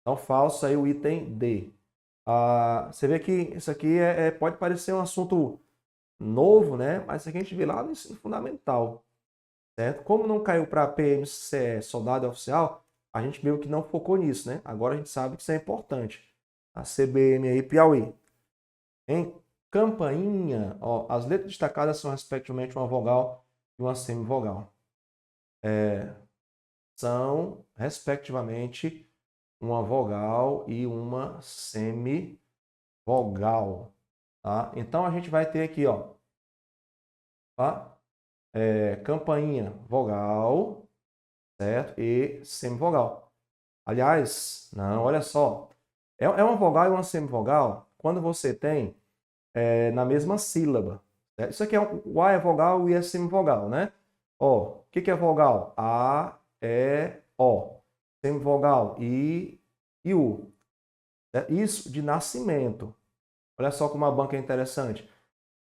Então, falso aí o item D. Você vê que isso aqui pode parecer um assunto novo, né? Mas isso aqui a gente vê lá no ensino fundamental, certo? Como não caiu para PMCE, soldado e oficial, a gente meio que não focou nisso, né? Agora a gente sabe que isso é importante. A CBM aí, Piauí. Em campainha, ó, as letras destacadas são respectivamente uma vogal e uma semivogal. São, respectivamente, uma vogal e uma semivogal. Tá? Então a gente vai ter aqui, ó, tá? Campainha, vogal, certo? E semivogal. Aliás, não, olha só. É uma vogal e uma semivogal quando você tem na mesma sílaba. Certo? Isso aqui o A é vogal, o I é semivogal, né? Ó, o que é vogal? A, E, O. Semivogal, I e U. Isso de nascimento. Olha só como a banca é interessante.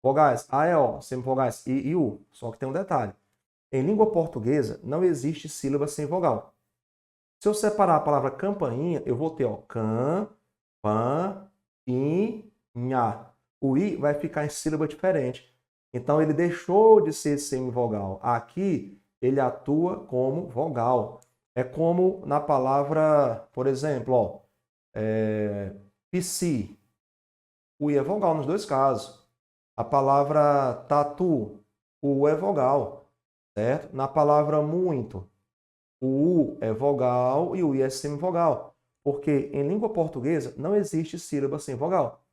Vogais A, E, O. Semivogais I e U. Só que tem um detalhe. Em língua portuguesa, não existe sílaba sem vogal. Se eu separar a palavra campainha, eu vou ter, ó, can, pan, in, nha. O i vai ficar em sílaba diferente. Então, ele deixou de ser semivogal. Aqui, ele atua como vogal. É como na palavra, por exemplo, ó, psi. O i é vogal nos dois casos. A palavra tatu, o u é vogal, certo? Na palavra muito, o U é vogal e o I é semivogal, porque em língua portuguesa não existe sílaba sem vogal.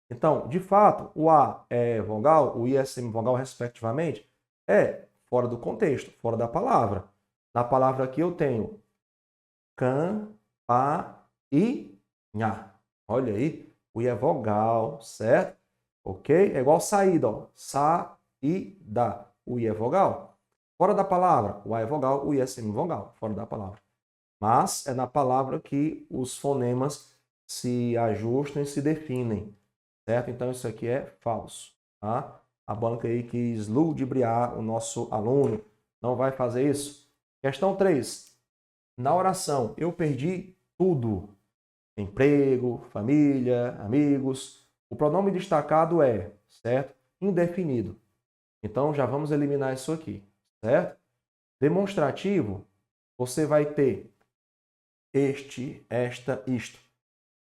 Então, de fato, o A é vogal, o I é semivogal, respectivamente, é fora do contexto, fora da palavra. Na palavra aqui eu tenho can, pa e nha. Olha aí, o I é vogal, certo? Ok? É igual saída, ó. Sa e da. O I é vogal. Fora da palavra, o A é vogal, o I é semivogal, fora da palavra. Mas é na palavra que os fonemas se ajustam e se definem, certo? Então isso aqui é falso, tá? A banca aí quis ludibriar o nosso aluno, não vai fazer isso. Questão 3. Na oração, eu perdi tudo. Emprego, família, amigos. O pronome destacado é, certo? Indefinido. Então já vamos eliminar isso aqui, certo? Demonstrativo, você vai ter este, esta, isto.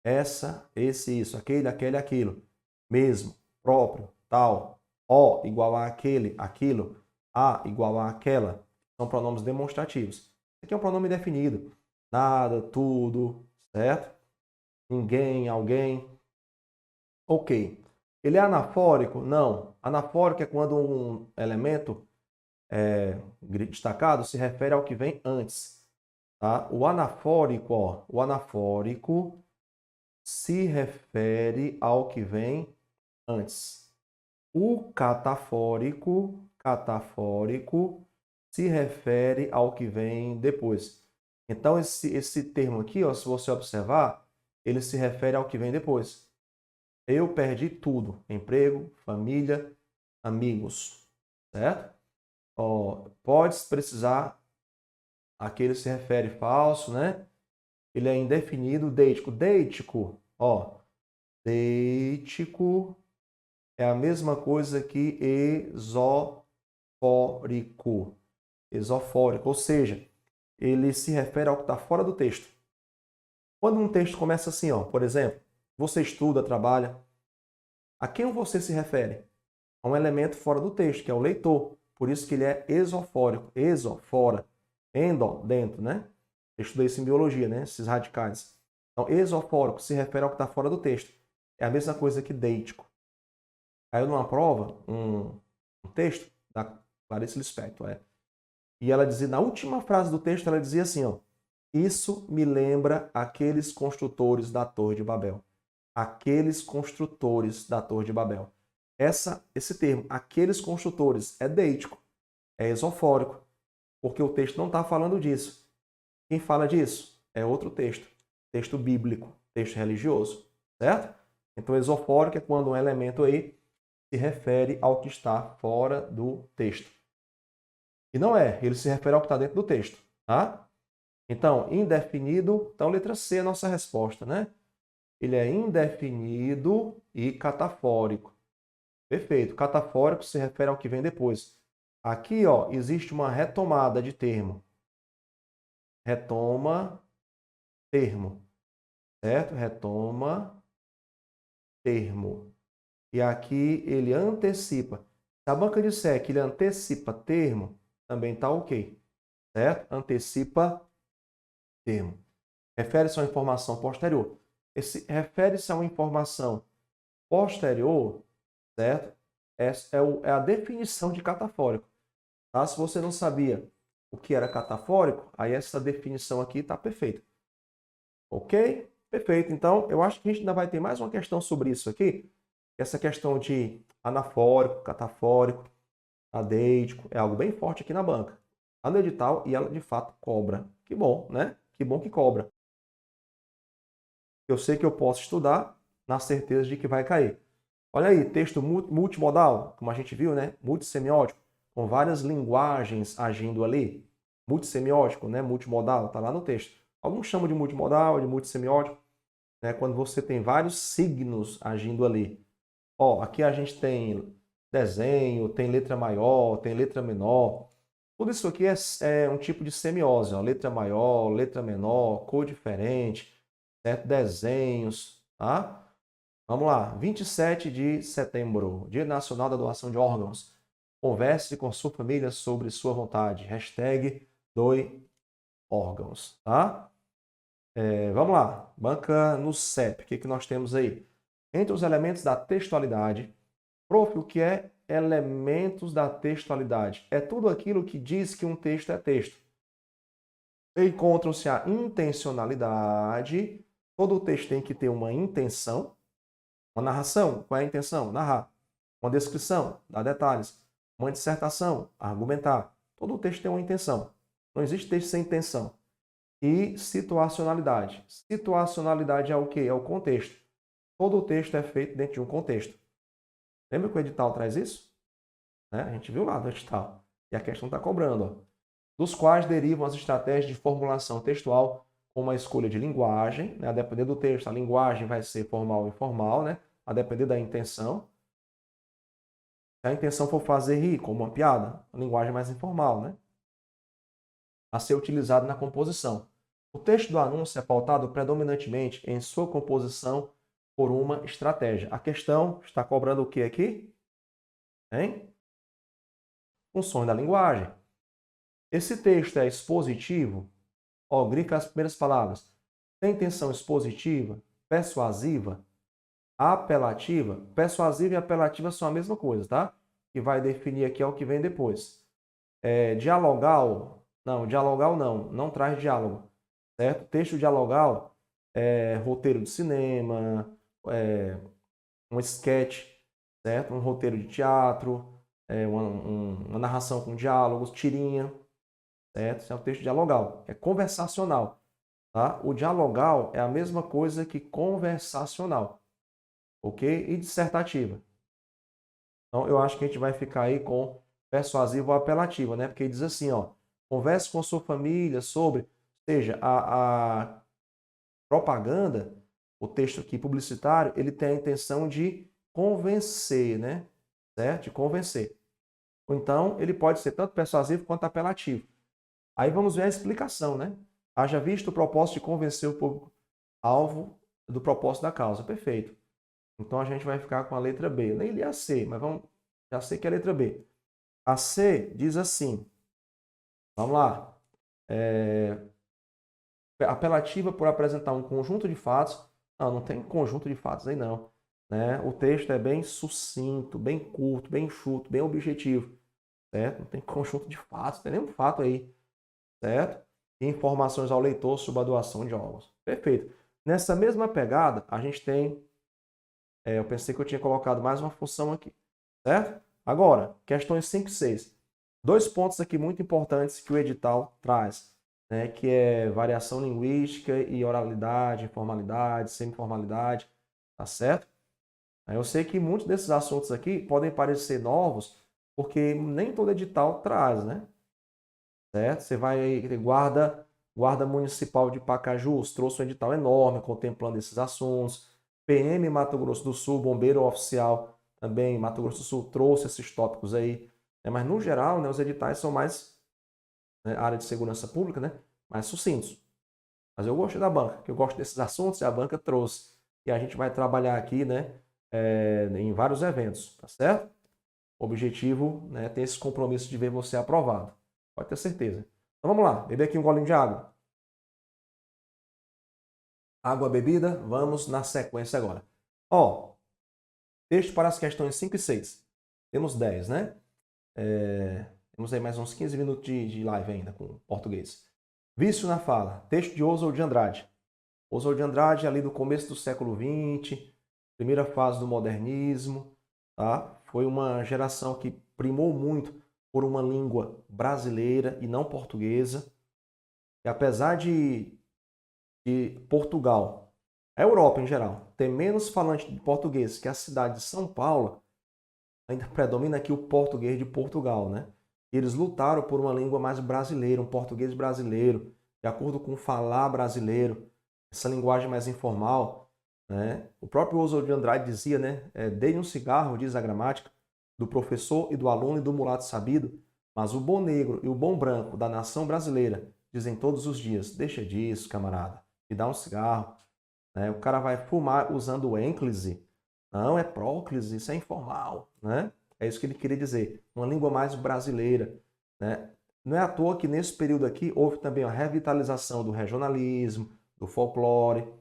Essa, esse, isso. Aquele, aquele, aquilo. Mesmo, próprio, tal. O igual a aquele, aquilo. A igual a aquela. São pronomes demonstrativos. Aqui é um pronome definido. Nada, tudo, certo? Ninguém, alguém. Ok. Ele é anafórico? Não. Anafórico é quando um elemento destacado se refere ao que vem antes. Tá? O anafórico, ó, o anafórico se refere ao que vem antes. O catafórico se refere ao que vem depois. Então, esse termo aqui, ó, se você observar, ele se refere ao que vem depois. Eu perdi tudo: emprego, família, amigos, certo? Ó, podes precisar, aquele se refere falso, né? Ele é indefinido, deítico. Deítico, ó, deítico é a mesma coisa que esofórico. Esofórico, ou seja, ele se refere ao que está fora do texto. Quando um texto começa assim, ó, por exemplo, você estuda, trabalha, a quem você se refere? A um elemento fora do texto, que é o leitor. Por isso que ele é esofórico. Exo, fora. Endo, dentro, né? Eu estudei isso em biologia, né? Esses radicais. Então, esofórico se refere ao que está fora do texto. É a mesma coisa que deítico. Caiu numa prova um texto da Clarice Lispector, e ela dizia, na última frase do texto, ela dizia assim, ó, isso me lembra aqueles construtores da Torre de Babel. Aqueles construtores da Torre de Babel. Esse termo, aqueles construtores, é deítico, é esofórico, porque o texto não está falando disso. Quem fala disso é outro texto bíblico, texto religioso, certo? Então, esofórico é quando um elemento aí se refere ao que está fora do texto. E não é, ele se refere ao que está dentro do texto, tá? Então, indefinido, então letra C é a nossa resposta, né? Ele é indefinido e catafórico. Perfeito. Catafórico se refere ao que vem depois. Aqui, ó, existe uma retomada de termo. Retoma termo, certo? Retoma termo. E aqui ele antecipa. Se a banca disser que ele antecipa termo, também está ok, certo? Antecipa termo. Refere-se a uma informação posterior. Refere-se a uma informação posterior, certo? É a definição de catafórico. Tá? Se você não sabia o que era catafórico, aí essa definição aqui está perfeita. Ok? Perfeito. Então, eu acho que a gente ainda vai ter mais uma questão sobre isso aqui. Essa questão de anafórico, catafórico, adeítico, é algo bem forte aqui na banca. Está no edital e ela de fato cobra. Que bom, né? Que bom que cobra. Eu sei que eu posso estudar na certeza de que vai cair. Olha aí, texto multimodal, como a gente viu, né? Multissemiótico, com várias linguagens agindo ali. Multissemiótico, né? Multimodal, está lá no texto. Alguns chamam de multimodal, de multissemiótico, né? Quando você tem vários signos agindo ali. Ó, aqui a gente tem desenho, tem letra maior, tem letra menor. Tudo isso aqui é um tipo de semiose, ó. Letra maior, letra menor, cor diferente, certo? Desenhos, tá? Vamos lá, 27 de setembro, Dia Nacional da Doação de Órgãos. Converse com sua família sobre sua vontade. Hashtag doe órgãos, tá? Vamos lá, banca no CEP, o que nós temos aí? Entre os elementos da textualidade, prof, o que é elementos da textualidade? É tudo aquilo que diz que um texto é texto. Encontram-se a intencionalidade, todo texto tem que ter uma intenção. Uma narração, qual é a intenção? Narrar. Uma descrição, dar detalhes. Uma dissertação, argumentar. Todo o texto tem uma intenção. Não existe texto sem intenção. E situacionalidade. Situacionalidade é o quê? É o contexto. Todo o texto é feito dentro de um contexto. Lembra que o edital traz isso? Né? A gente viu lá no edital. E a questão está cobrando. Ó. Dos quais derivam as estratégias de formulação textual, como a escolha de linguagem. Né? A depender do texto, a linguagem vai ser formal ou informal, né? A depender da intenção. Se a intenção for fazer rir, como uma piada, a linguagem mais informal, né? A ser utilizado na composição. O texto do anúncio é pautado predominantemente em sua composição por uma estratégia. A questão está cobrando o que aqui? Hein? Funções da linguagem. Esse texto é expositivo? Ó, grifa as primeiras palavras. Tem intenção expositiva, persuasiva, apelativa? Persuasiva e apelativa são a mesma coisa, tá? Que vai definir aqui é o que vem depois. Dialogal? Não, dialogal não traz diálogo, certo? Texto dialogal é roteiro de cinema, um sketch, certo? Um roteiro de teatro, uma narração com diálogos, tirinha, certo? Isso é um texto dialogal, é conversacional, tá? O dialogal é a mesma coisa que conversacional, ok? E dissertativa. Então, eu acho que a gente vai ficar aí com persuasivo ou apelativo, né? Porque diz assim, ó, converse com sua família sobre, ou seja, a propaganda, o texto aqui publicitário, ele tem a intenção de convencer, né? Certo? De convencer. Ou então, ele pode ser tanto persuasivo quanto apelativo. Aí vamos ver a explicação, né? Haja visto o propósito de convencer o público-alvo do propósito da causa. Perfeito. Então, a gente vai ficar com a letra B. Eu nem li a C, mas já sei que é a letra B. A C diz assim, vamos lá, apelativa por apresentar um conjunto de fatos. Não tem conjunto de fatos aí não. Né? O texto é bem sucinto, bem curto, bem enxuto, bem objetivo. Certo? Não tem conjunto de fatos, não tem nenhum fato aí. Certo? E informações ao leitor sobre a doação de órgãos. Perfeito. Nessa mesma pegada, a gente tem... eu pensei que eu tinha colocado mais uma função aqui. Certo? Agora, questões 5 e 6. Dois pontos aqui muito importantes que o edital traz, né, que é variação linguística e oralidade, informalidade, semi-formalidade, tá certo? Eu sei que muitos desses assuntos aqui podem parecer novos, porque nem todo edital traz, né? Certo? Você vai, guarda Municipal de Pacajus, trouxe um edital enorme contemplando esses assuntos. PM Mato Grosso do Sul, Bombeiro Oficial também, Mato Grosso do Sul, trouxe esses tópicos aí. Mas, no geral, né, os editais são mais, né, área de segurança pública, né, mais sucintos. Mas eu gosto da banca, que eu gosto desses assuntos e a banca trouxe. E a gente vai trabalhar aqui, né, em vários eventos, tá certo? O objetivo, né, é ter esse compromisso de ver você aprovado. Pode ter certeza. Então vamos lá, beber aqui um golinho de água. Água bebida, vamos na sequência agora. Ó, texto para as questões 5 e 6. Temos 10, né? Temos aí mais uns 15 minutos de live ainda com português. Vício na fala. Texto de Oswald de Andrade. Oswald de Andrade, ali do começo do século XX, primeira fase do modernismo, tá? Foi uma geração que primou muito por uma língua brasileira e não portuguesa. E apesar de Portugal, a Europa em geral, ter menos falante de português que a cidade de São Paulo, ainda predomina aqui o português de Portugal, né? Eles lutaram por uma língua mais brasileira, um português brasileiro, de acordo com o falar brasileiro, essa linguagem mais informal, né? O próprio Oswald de Andrade dizia, né? Dei um cigarro, diz a gramática, do professor e do aluno e do mulato sabido, mas o bom negro e o bom branco da nação brasileira dizem todos os dias, deixa disso, camarada, me dá um cigarro. Né? O cara vai fumar usando o ênclise. Não, é próclise, isso é informal. Né? É isso que ele queria dizer. Uma língua mais brasileira. Né? Não é à toa que nesse período aqui houve também a revitalização do regionalismo, do folclore.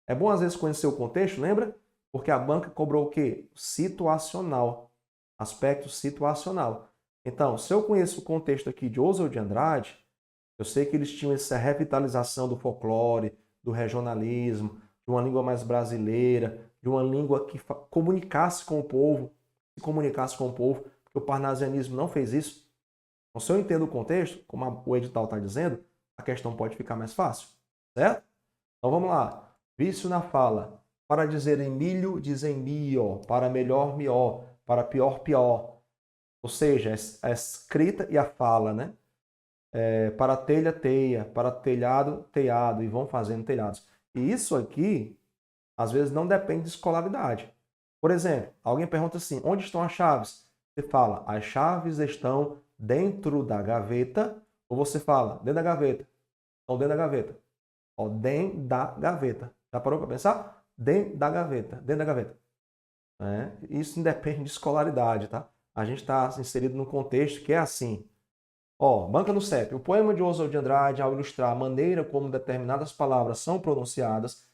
É bom às vezes conhecer o contexto, lembra? Porque a banca cobrou o quê? Situacional. Aspecto situacional. Então, se eu conheço o contexto aqui de Oswald de Andrade, eu sei que eles tinham essa revitalização do folclore, do regionalismo, de uma língua mais brasileira, de uma língua que comunicasse com o povo, se comunicasse com o povo, porque o parnasianismo não fez isso. Então, se eu entendo o contexto, como o edital está dizendo, a questão pode ficar mais fácil, certo? Então vamos lá. Vício na fala. Para dizer em milho, dizem mio. Para melhor, mió. Para pior, pior. Ou seja, a escrita e a fala, né? Para telha, teia. Para telhado, telhado. E vão fazendo telhados. E isso aqui, às vezes, não depende de escolaridade. Por exemplo, alguém pergunta assim, onde estão as chaves? Você fala, as chaves estão dentro da gaveta. Ou você fala, dentro da gaveta. Estão dentro da gaveta. Ó, dentro da gaveta. Já parou para pensar? Dentro da gaveta. Dentro da gaveta. Isso independe de escolaridade, tá? A gente está inserido num contexto que é assim. Ó, banca no CEP. O poema de Oswald de Andrade, ao ilustrar a maneira como determinadas palavras são pronunciadas,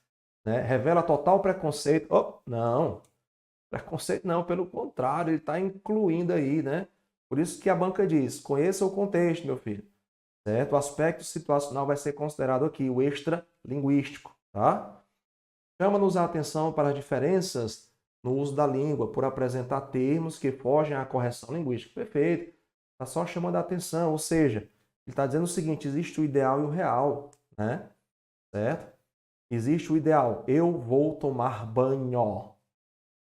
né, revela total preconceito. Oh, não, preconceito não, pelo contrário, ele está incluindo aí, né? Por isso que a banca diz, conheça o contexto, meu filho. Certo? O aspecto situacional vai ser considerado aqui, o extralinguístico, tá? Chama-nos a atenção para as diferenças no uso da língua, por apresentar termos que fogem à correção linguística. Perfeito. Está só chamando a atenção, ou seja, ele está dizendo o seguinte, existe o ideal e o real, né? Certo? Existe o ideal, eu vou tomar banho.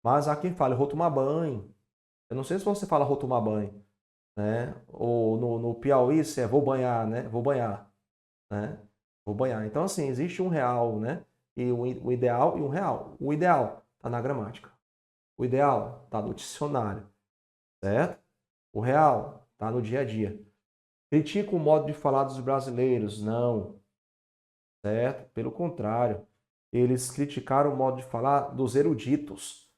Mas há quem fale, eu vou tomar banho. Eu não sei se você fala vou tomar banho, né? Ou no Piauí, se é vou banhar, né? Vou banhar, né? Vou banhar. Então, assim, existe um real, né? E o ideal e um real. O ideal está na gramática. O ideal está no dicionário, certo? O real está no dia a dia. Critica o modo de falar dos brasileiros? Não, certo? Pelo contrário, eles criticaram o modo de falar dos eruditos,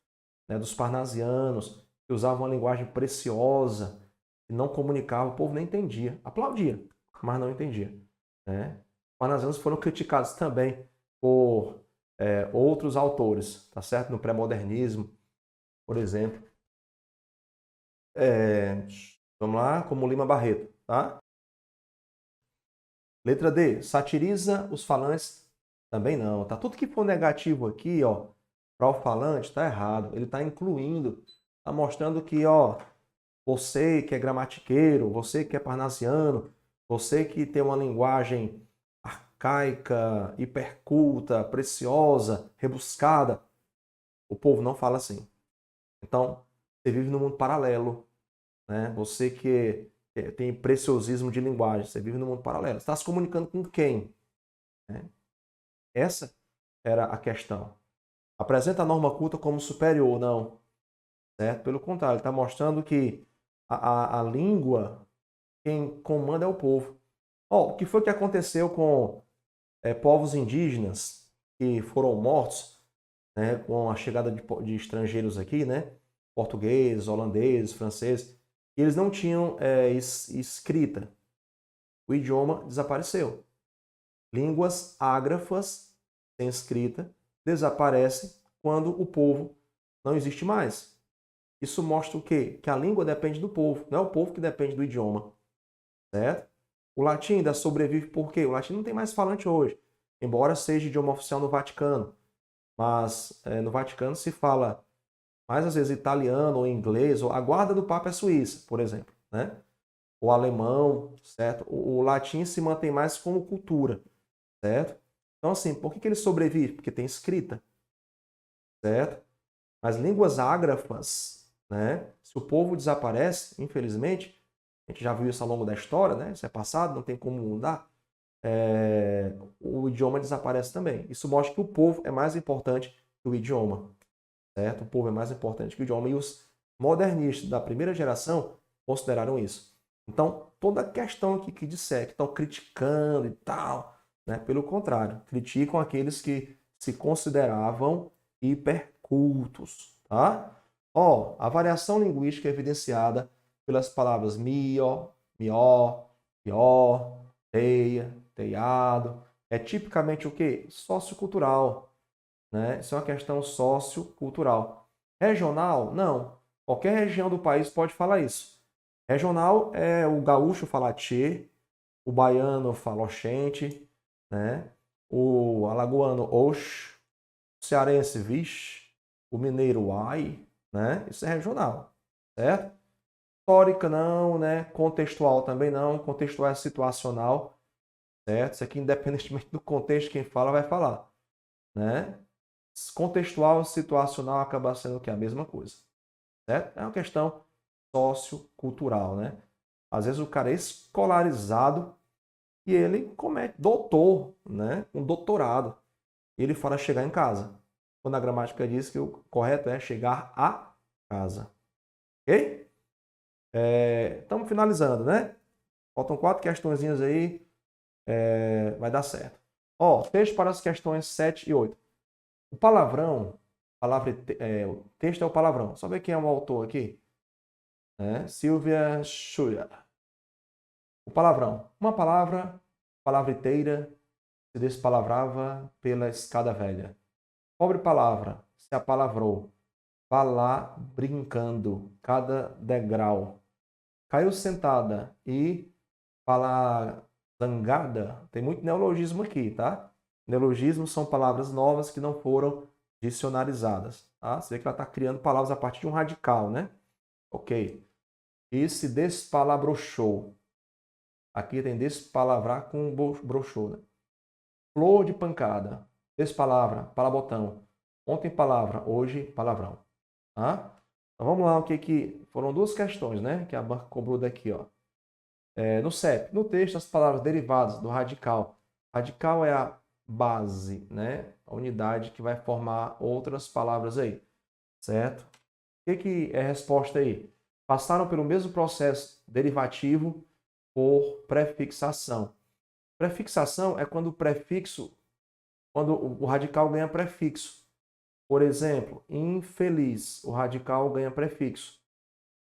né? Dos parnasianos, que usavam uma linguagem preciosa, que não comunicava, o povo nem entendia. Aplaudia, mas não entendia, né? Os parnasianos foram criticados também por outros autores, tá certo? No pré-modernismo, por exemplo. Vamos lá, como Lima Barreto, tá? Letra D, satiriza os falantes? Também não, tá? Tudo que for negativo aqui, ó, para o falante, tá errado. Ele tá incluindo, tá mostrando que, ó, você que é gramatiqueiro, você que é parnasiano, você que tem uma linguagem arcaica, hiperculta, preciosa, rebuscada, o povo não fala assim. Então, você vive num mundo paralelo, né? Você que tem preciosismo de linguagem, você vive num mundo paralelo. Você está se comunicando com quem? Né? Essa era a questão. Apresenta a norma culta como superior, não. Certo? Pelo contrário, ele está mostrando que a língua, quem comanda é o povo. O que foi que aconteceu com povos indígenas que foram mortos, né, com a chegada de estrangeiros aqui, né, portugueses, holandeses, franceses, e eles não tinham escrita. O idioma desapareceu. Línguas ágrafas, sem escrita, desaparecem quando o povo não existe mais. Isso mostra o quê? Que a língua depende do povo, não é o povo que depende do idioma, certo? O latim ainda sobrevive por quê? O latim não tem mais falante hoje, embora seja idioma oficial no Vaticano. Mas no Vaticano se fala mais às vezes italiano ou inglês, ou a guarda do Papa é suíça, por exemplo, né? O alemão, certo? O latim se mantém mais como cultura, certo? Então, assim, por que ele sobrevive? Porque tem escrita, certo? Mas línguas ágrafas, né? Se o povo desaparece, infelizmente, a gente já viu isso ao longo da história, né? Isso é passado, não tem como mudar. O idioma desaparece também. Isso mostra que o povo é mais importante que o idioma, certo? O povo é mais importante que o idioma. E os modernistas da primeira geração consideraram isso. Então, toda a questão aqui que disser que estão criticando e tal, né? Pelo contrário, criticam aqueles que se consideravam hipercultos, tá? A variação linguística é evidenciada pelas palavras mio, mió, pió, teia, teiado. É tipicamente o quê? Sociocultural, né? Isso é uma questão sociocultural. Regional? Não. Qualquer região do país pode falar isso. Regional é o gaúcho fala tchê, o baiano fala oxente, né? O alagoano ox, o cearense vixe, o mineiro ai, né? Isso é regional, certo? Histórica não, né? Contextual também não. Contextual é situacional, certo? Isso aqui, independentemente do contexto, quem fala vai falar, né? Contextual e situacional acaba sendo o que? A mesma coisa, certo? É uma questão sociocultural, né? Às vezes o cara é escolarizado e ele comete doutor, né? Um doutorado. E ele fala chegar em casa. Quando a gramática diz que o correto é chegar a casa. Ok? Estamos finalizando, né? Faltam 4 questõezinhas aí. Vai dar certo. Texto para as questões 7 e 8. O palavrão, o texto é o palavrão. Só ver quem é o autor aqui. Silvia Schuller. O palavrão. Uma palavra, palavreteira, se despalavrava pela escada velha. Pobre palavra, se apalavrou. Vá lá brincando, cada degrau. Caiu sentada e zangada. Tem muito neologismo aqui, tá? Neologismos são palavras novas que não foram dicionarizadas. Tá? Você vê que ela está criando palavras a partir de um radical, né? Ok. E se despalabrochou. Aqui tem despalavrar com brochou, né? Flor de pancada. Despalavra, palabotão. Ontem palavra, hoje palavrão. Tá? Então vamos lá, o que foram 2 questões, né? Que a banca cobrou daqui, ó. No CEP, no texto, as palavras derivadas do radical. Radical é a base, né? A unidade que vai formar outras palavras aí, certo? O que é a resposta aí? Passaram pelo mesmo processo derivativo por prefixação. Prefixação é quando o radical ganha prefixo. Por exemplo, infeliz, o radical ganha prefixo.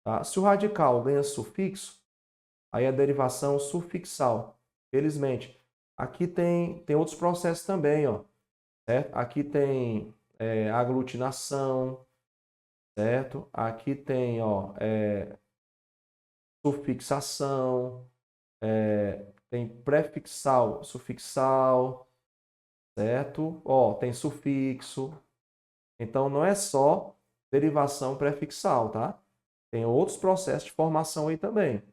Tá? Se o radical ganha sufixo, aí a derivação sufixal. Felizmente. Aqui tem outros processos também, ó. Certo? Aqui tem aglutinação, certo? Aqui tem sufixação, tem prefixal, sufixal, certo? Tem sufixo. Então não é só derivação prefixal, tá? Tem outros processos de formação aí também.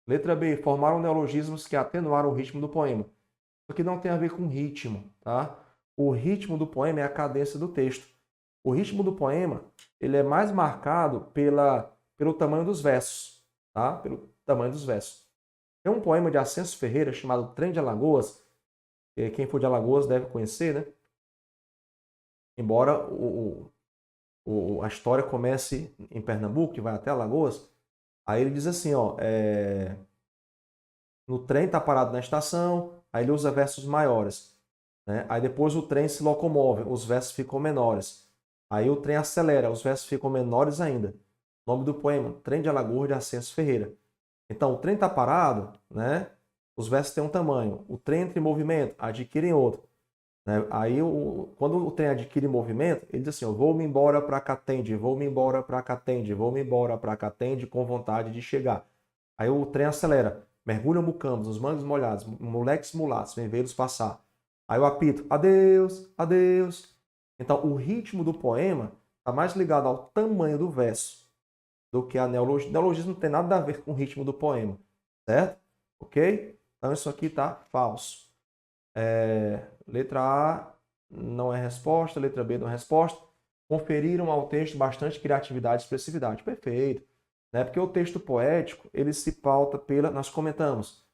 Letra B. Formaram neologismos que atenuaram o ritmo do poema. Isso aqui não tem a ver com ritmo, tá? O ritmo do poema é a cadência do texto. O ritmo do poema, ele é mais marcado pelo tamanho dos versos, tá? Pelo tamanho dos versos. Tem um poema de Ascenso Ferreira chamado Trem de Alagoas, que quem for de Alagoas deve conhecer, né? Embora a história comece em Pernambuco, que vai até Alagoas, aí ele diz assim, ó, no trem está parado na estação, aí ele usa versos maiores, né? Aí depois o trem se locomove, os versos ficam menores. Aí o trem acelera, os versos ficam menores ainda. O nome do poema, Trem de Alagoas de Ascenso Ferreira. Então o trem está parado, né? Os versos têm um tamanho. O trem entra em movimento, adquirem outro. Né? Aí, quando o trem adquire movimento, ele diz assim, vou-me embora para Catende, vou-me embora para Catende, vou-me embora para Catende com vontade de chegar. Aí o trem acelera, mergulham mucambos, os mangos molhados, moleques mulatos, vem vê-los passar. Aí eu apito, adeus, adeus. Então o ritmo do poema está mais ligado ao tamanho do verso do que a neologismo. Neologismo não tem nada a ver com o ritmo do poema, certo? Ok? Então isso aqui está falso. Letra A não é resposta, letra B não é resposta. Conferiram ao texto bastante criatividade e expressividade. Perfeito. Né? Porque o texto poético, ele se pauta pela... Nós comentamos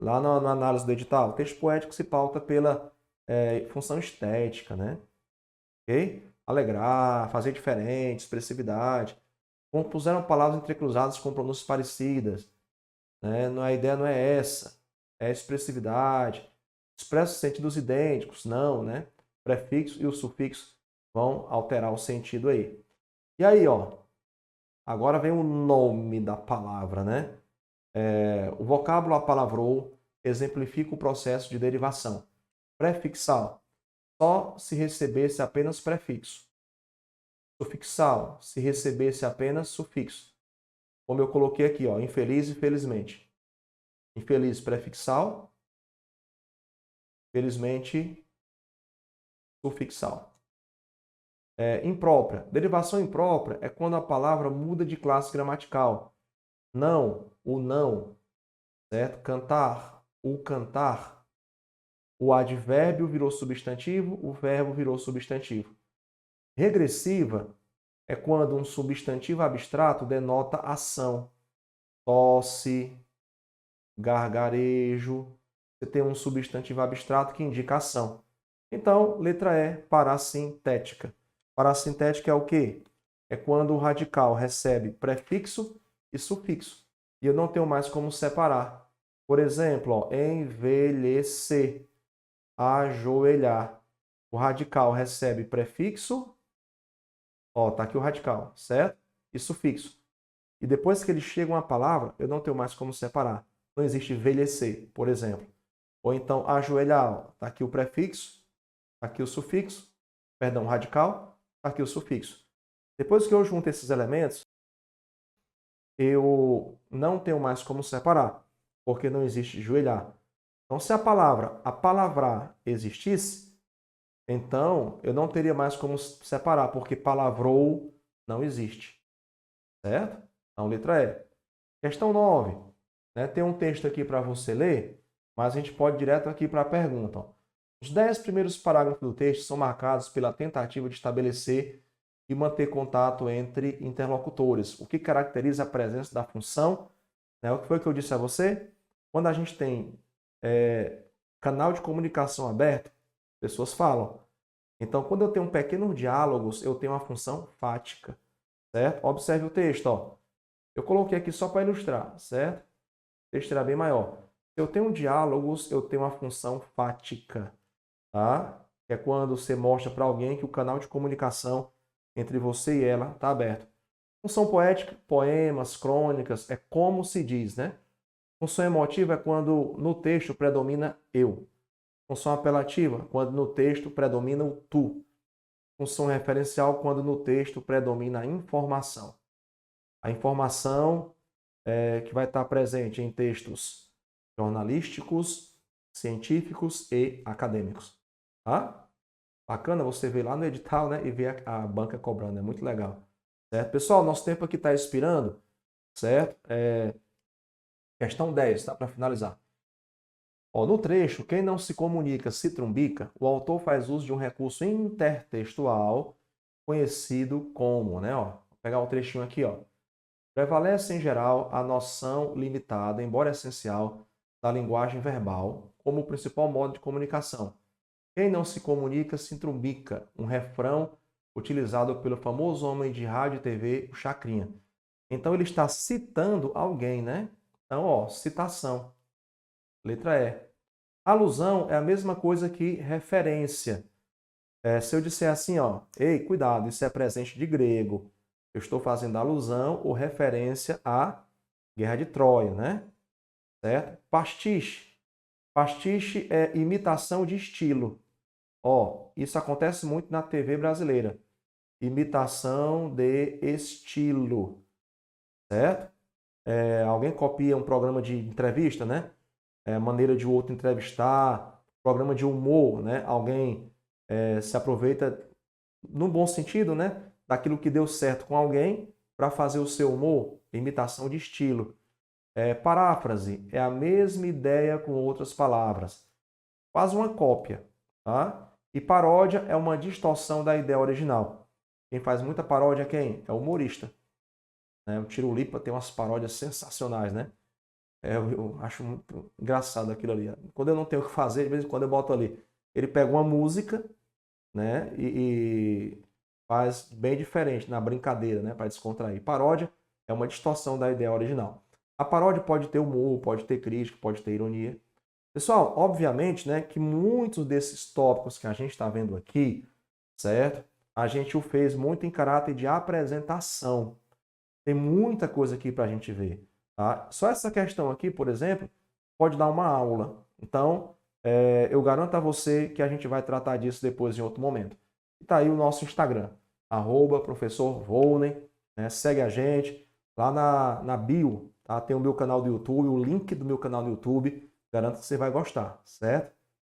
lá na análise do edital, o texto poético se pauta pela função estética, né? Ok? Alegrar, fazer diferente, expressividade. Compuseram palavras entrecruzadas com pronúncias parecidas. Né? A ideia não é essa. É expressividade. Expressa sentidos idênticos, não, né? Prefixo e o sufixo vão alterar o sentido aí. E aí, ó, agora vem o nome da palavra, né? O vocábulo apalavrou exemplifica o processo de derivação. Prefixal, só se recebesse apenas prefixo. Sufixal, se recebesse apenas sufixo. Como eu coloquei aqui, ó, infeliz e felizmente. Infeliz, prefixal. Felizmente, sufixal. Imprópria. Derivação imprópria é quando a palavra muda de classe gramatical. Não, o não, certo? Cantar, o cantar. O advérbio virou substantivo, o verbo virou substantivo. Regressiva é quando um substantivo abstrato denota ação. Tosse, gargarejo. Você tem um substantivo abstrato que indica ação. Então, letra E, parassintética. Parassintética é o quê? É quando o radical recebe prefixo e sufixo. E eu não tenho mais como separar. Por exemplo, ó, envelhecer, ajoelhar. O radical recebe prefixo, ó, tá aqui o radical, certo? E sufixo. E depois que ele chega uma palavra, eu não tenho mais como separar. Não existe envelhecer, por exemplo. Ou então ajoelhar, ó, tá aqui o prefixo, tá aqui o sufixo, perdão, radical, tá aqui o sufixo. Depois que eu junto esses elementos, eu não tenho mais como separar, porque não existe joelhar. Então, se a palavra apalavrar existisse, então eu não teria mais como separar, porque palavrou não existe. Certo? Então, letra E. Questão 9. Né? Tem um texto aqui para você ler, mas a gente pode ir direto aqui para a pergunta. Ó. Os 10 primeiros parágrafos do texto são marcados pela tentativa de estabelecer e manter contato entre interlocutores, o que caracteriza a presença da função. Né? O que foi que eu disse a você? Quando a gente tem canal de comunicação aberto, pessoas falam. Então, quando eu tenho pequenos diálogos, eu tenho uma função fática. Certo? Observe o texto. Ó. Eu coloquei aqui só para ilustrar, certo? O texto era bem maior. Se eu tenho diálogos, eu tenho uma função fática. Tá? Que é quando você mostra para alguém que o canal de comunicação entre você e ela está aberto. Função poética, poemas, crônicas, é como se diz, né? Função emotiva é quando no texto predomina eu. Função apelativa, quando no texto predomina o tu. Função referencial, quando no texto predomina a informação. A informação que vai estar presente em textos jornalísticos, científicos e acadêmicos. Tá? Bacana você ver lá no edital, né, e ver a banca cobrando, é muito legal. Certo? Pessoal, nosso tempo aqui está expirando, certo? Questão 10, tá? Para finalizar. Ó, no trecho, quem não se comunica se trumbica, o autor faz uso de um recurso intertextual conhecido como, né? Ó, vou pegar um trechinho aqui, ó. Prevalece em geral a noção limitada, embora essencial, da linguagem verbal como o principal modo de comunicação. Quem não se comunica se trumbica, um refrão utilizado pelo famoso homem de rádio e TV, o Chacrinha. Então ele está citando alguém, né? Então, ó, citação. Letra E. Alusão é a mesma coisa que referência. Se eu disser assim, ó, ei, cuidado, isso é presente de grego. Eu estou fazendo alusão ou referência à Guerra de Troia, né? Certo? Pastiche. Pastiche é imitação de estilo. Ó, isso acontece muito na TV brasileira. Imitação de estilo, certo? Alguém copia um programa de entrevista, né? Maneira de o outro entrevistar, programa de humor, né? Alguém se aproveita, no bom sentido, né? Daquilo que deu certo com alguém para fazer o seu humor, imitação de estilo. Paráfrase é a mesma ideia com outras palavras. Quase uma cópia, tá? E paródia é uma distorção da ideia original. Quem faz muita paródia é quem? É o humorista. Né? O Tiro Lipa tem umas paródias sensacionais, né? Eu acho muito engraçado aquilo ali. Quando eu não tenho o que fazer, de vez em quando eu boto ali. Ele pega uma música, né? E faz bem diferente na brincadeira, né? Para descontrair. Paródia é uma distorção da ideia original. A paródia pode ter humor, pode ter crítica, pode ter ironia. Pessoal, obviamente, né, que muitos desses tópicos que a gente está vendo aqui, certo? A gente o fez muito em caráter de apresentação. Tem muita coisa aqui para a gente ver. Tá? Só essa questão aqui, por exemplo, pode dar uma aula. Então, eu garanto a você que a gente vai tratar disso depois em outro momento. E tá aí o nosso Instagram, @professor Volney, né? Segue a gente. Lá na bio, tá? Tem o meu canal do YouTube, o link do meu canal do YouTube. Garanto que você vai gostar, certo?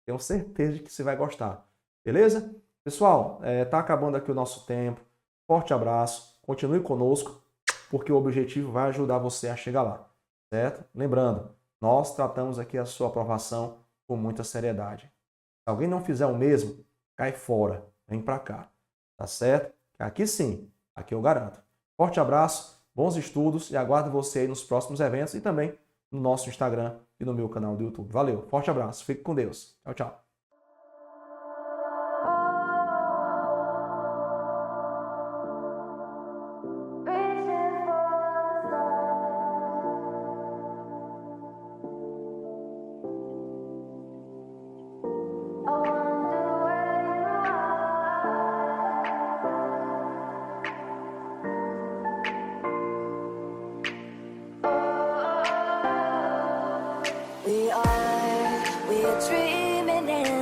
Tenho certeza de que você vai gostar. Beleza? Pessoal, tá acabando aqui o nosso tempo. Forte abraço. Continue conosco, porque o objetivo vai ajudar você a chegar lá, certo? Lembrando, nós tratamos aqui a sua aprovação com muita seriedade. Se alguém não fizer o mesmo, cai fora. Vem para cá, tá certo? Aqui sim, aqui eu garanto. Forte abraço, bons estudos e aguardo você aí nos próximos eventos e também no nosso Instagram e no meu canal do YouTube. Valeu, forte abraço, fique com Deus. Tchau, tchau.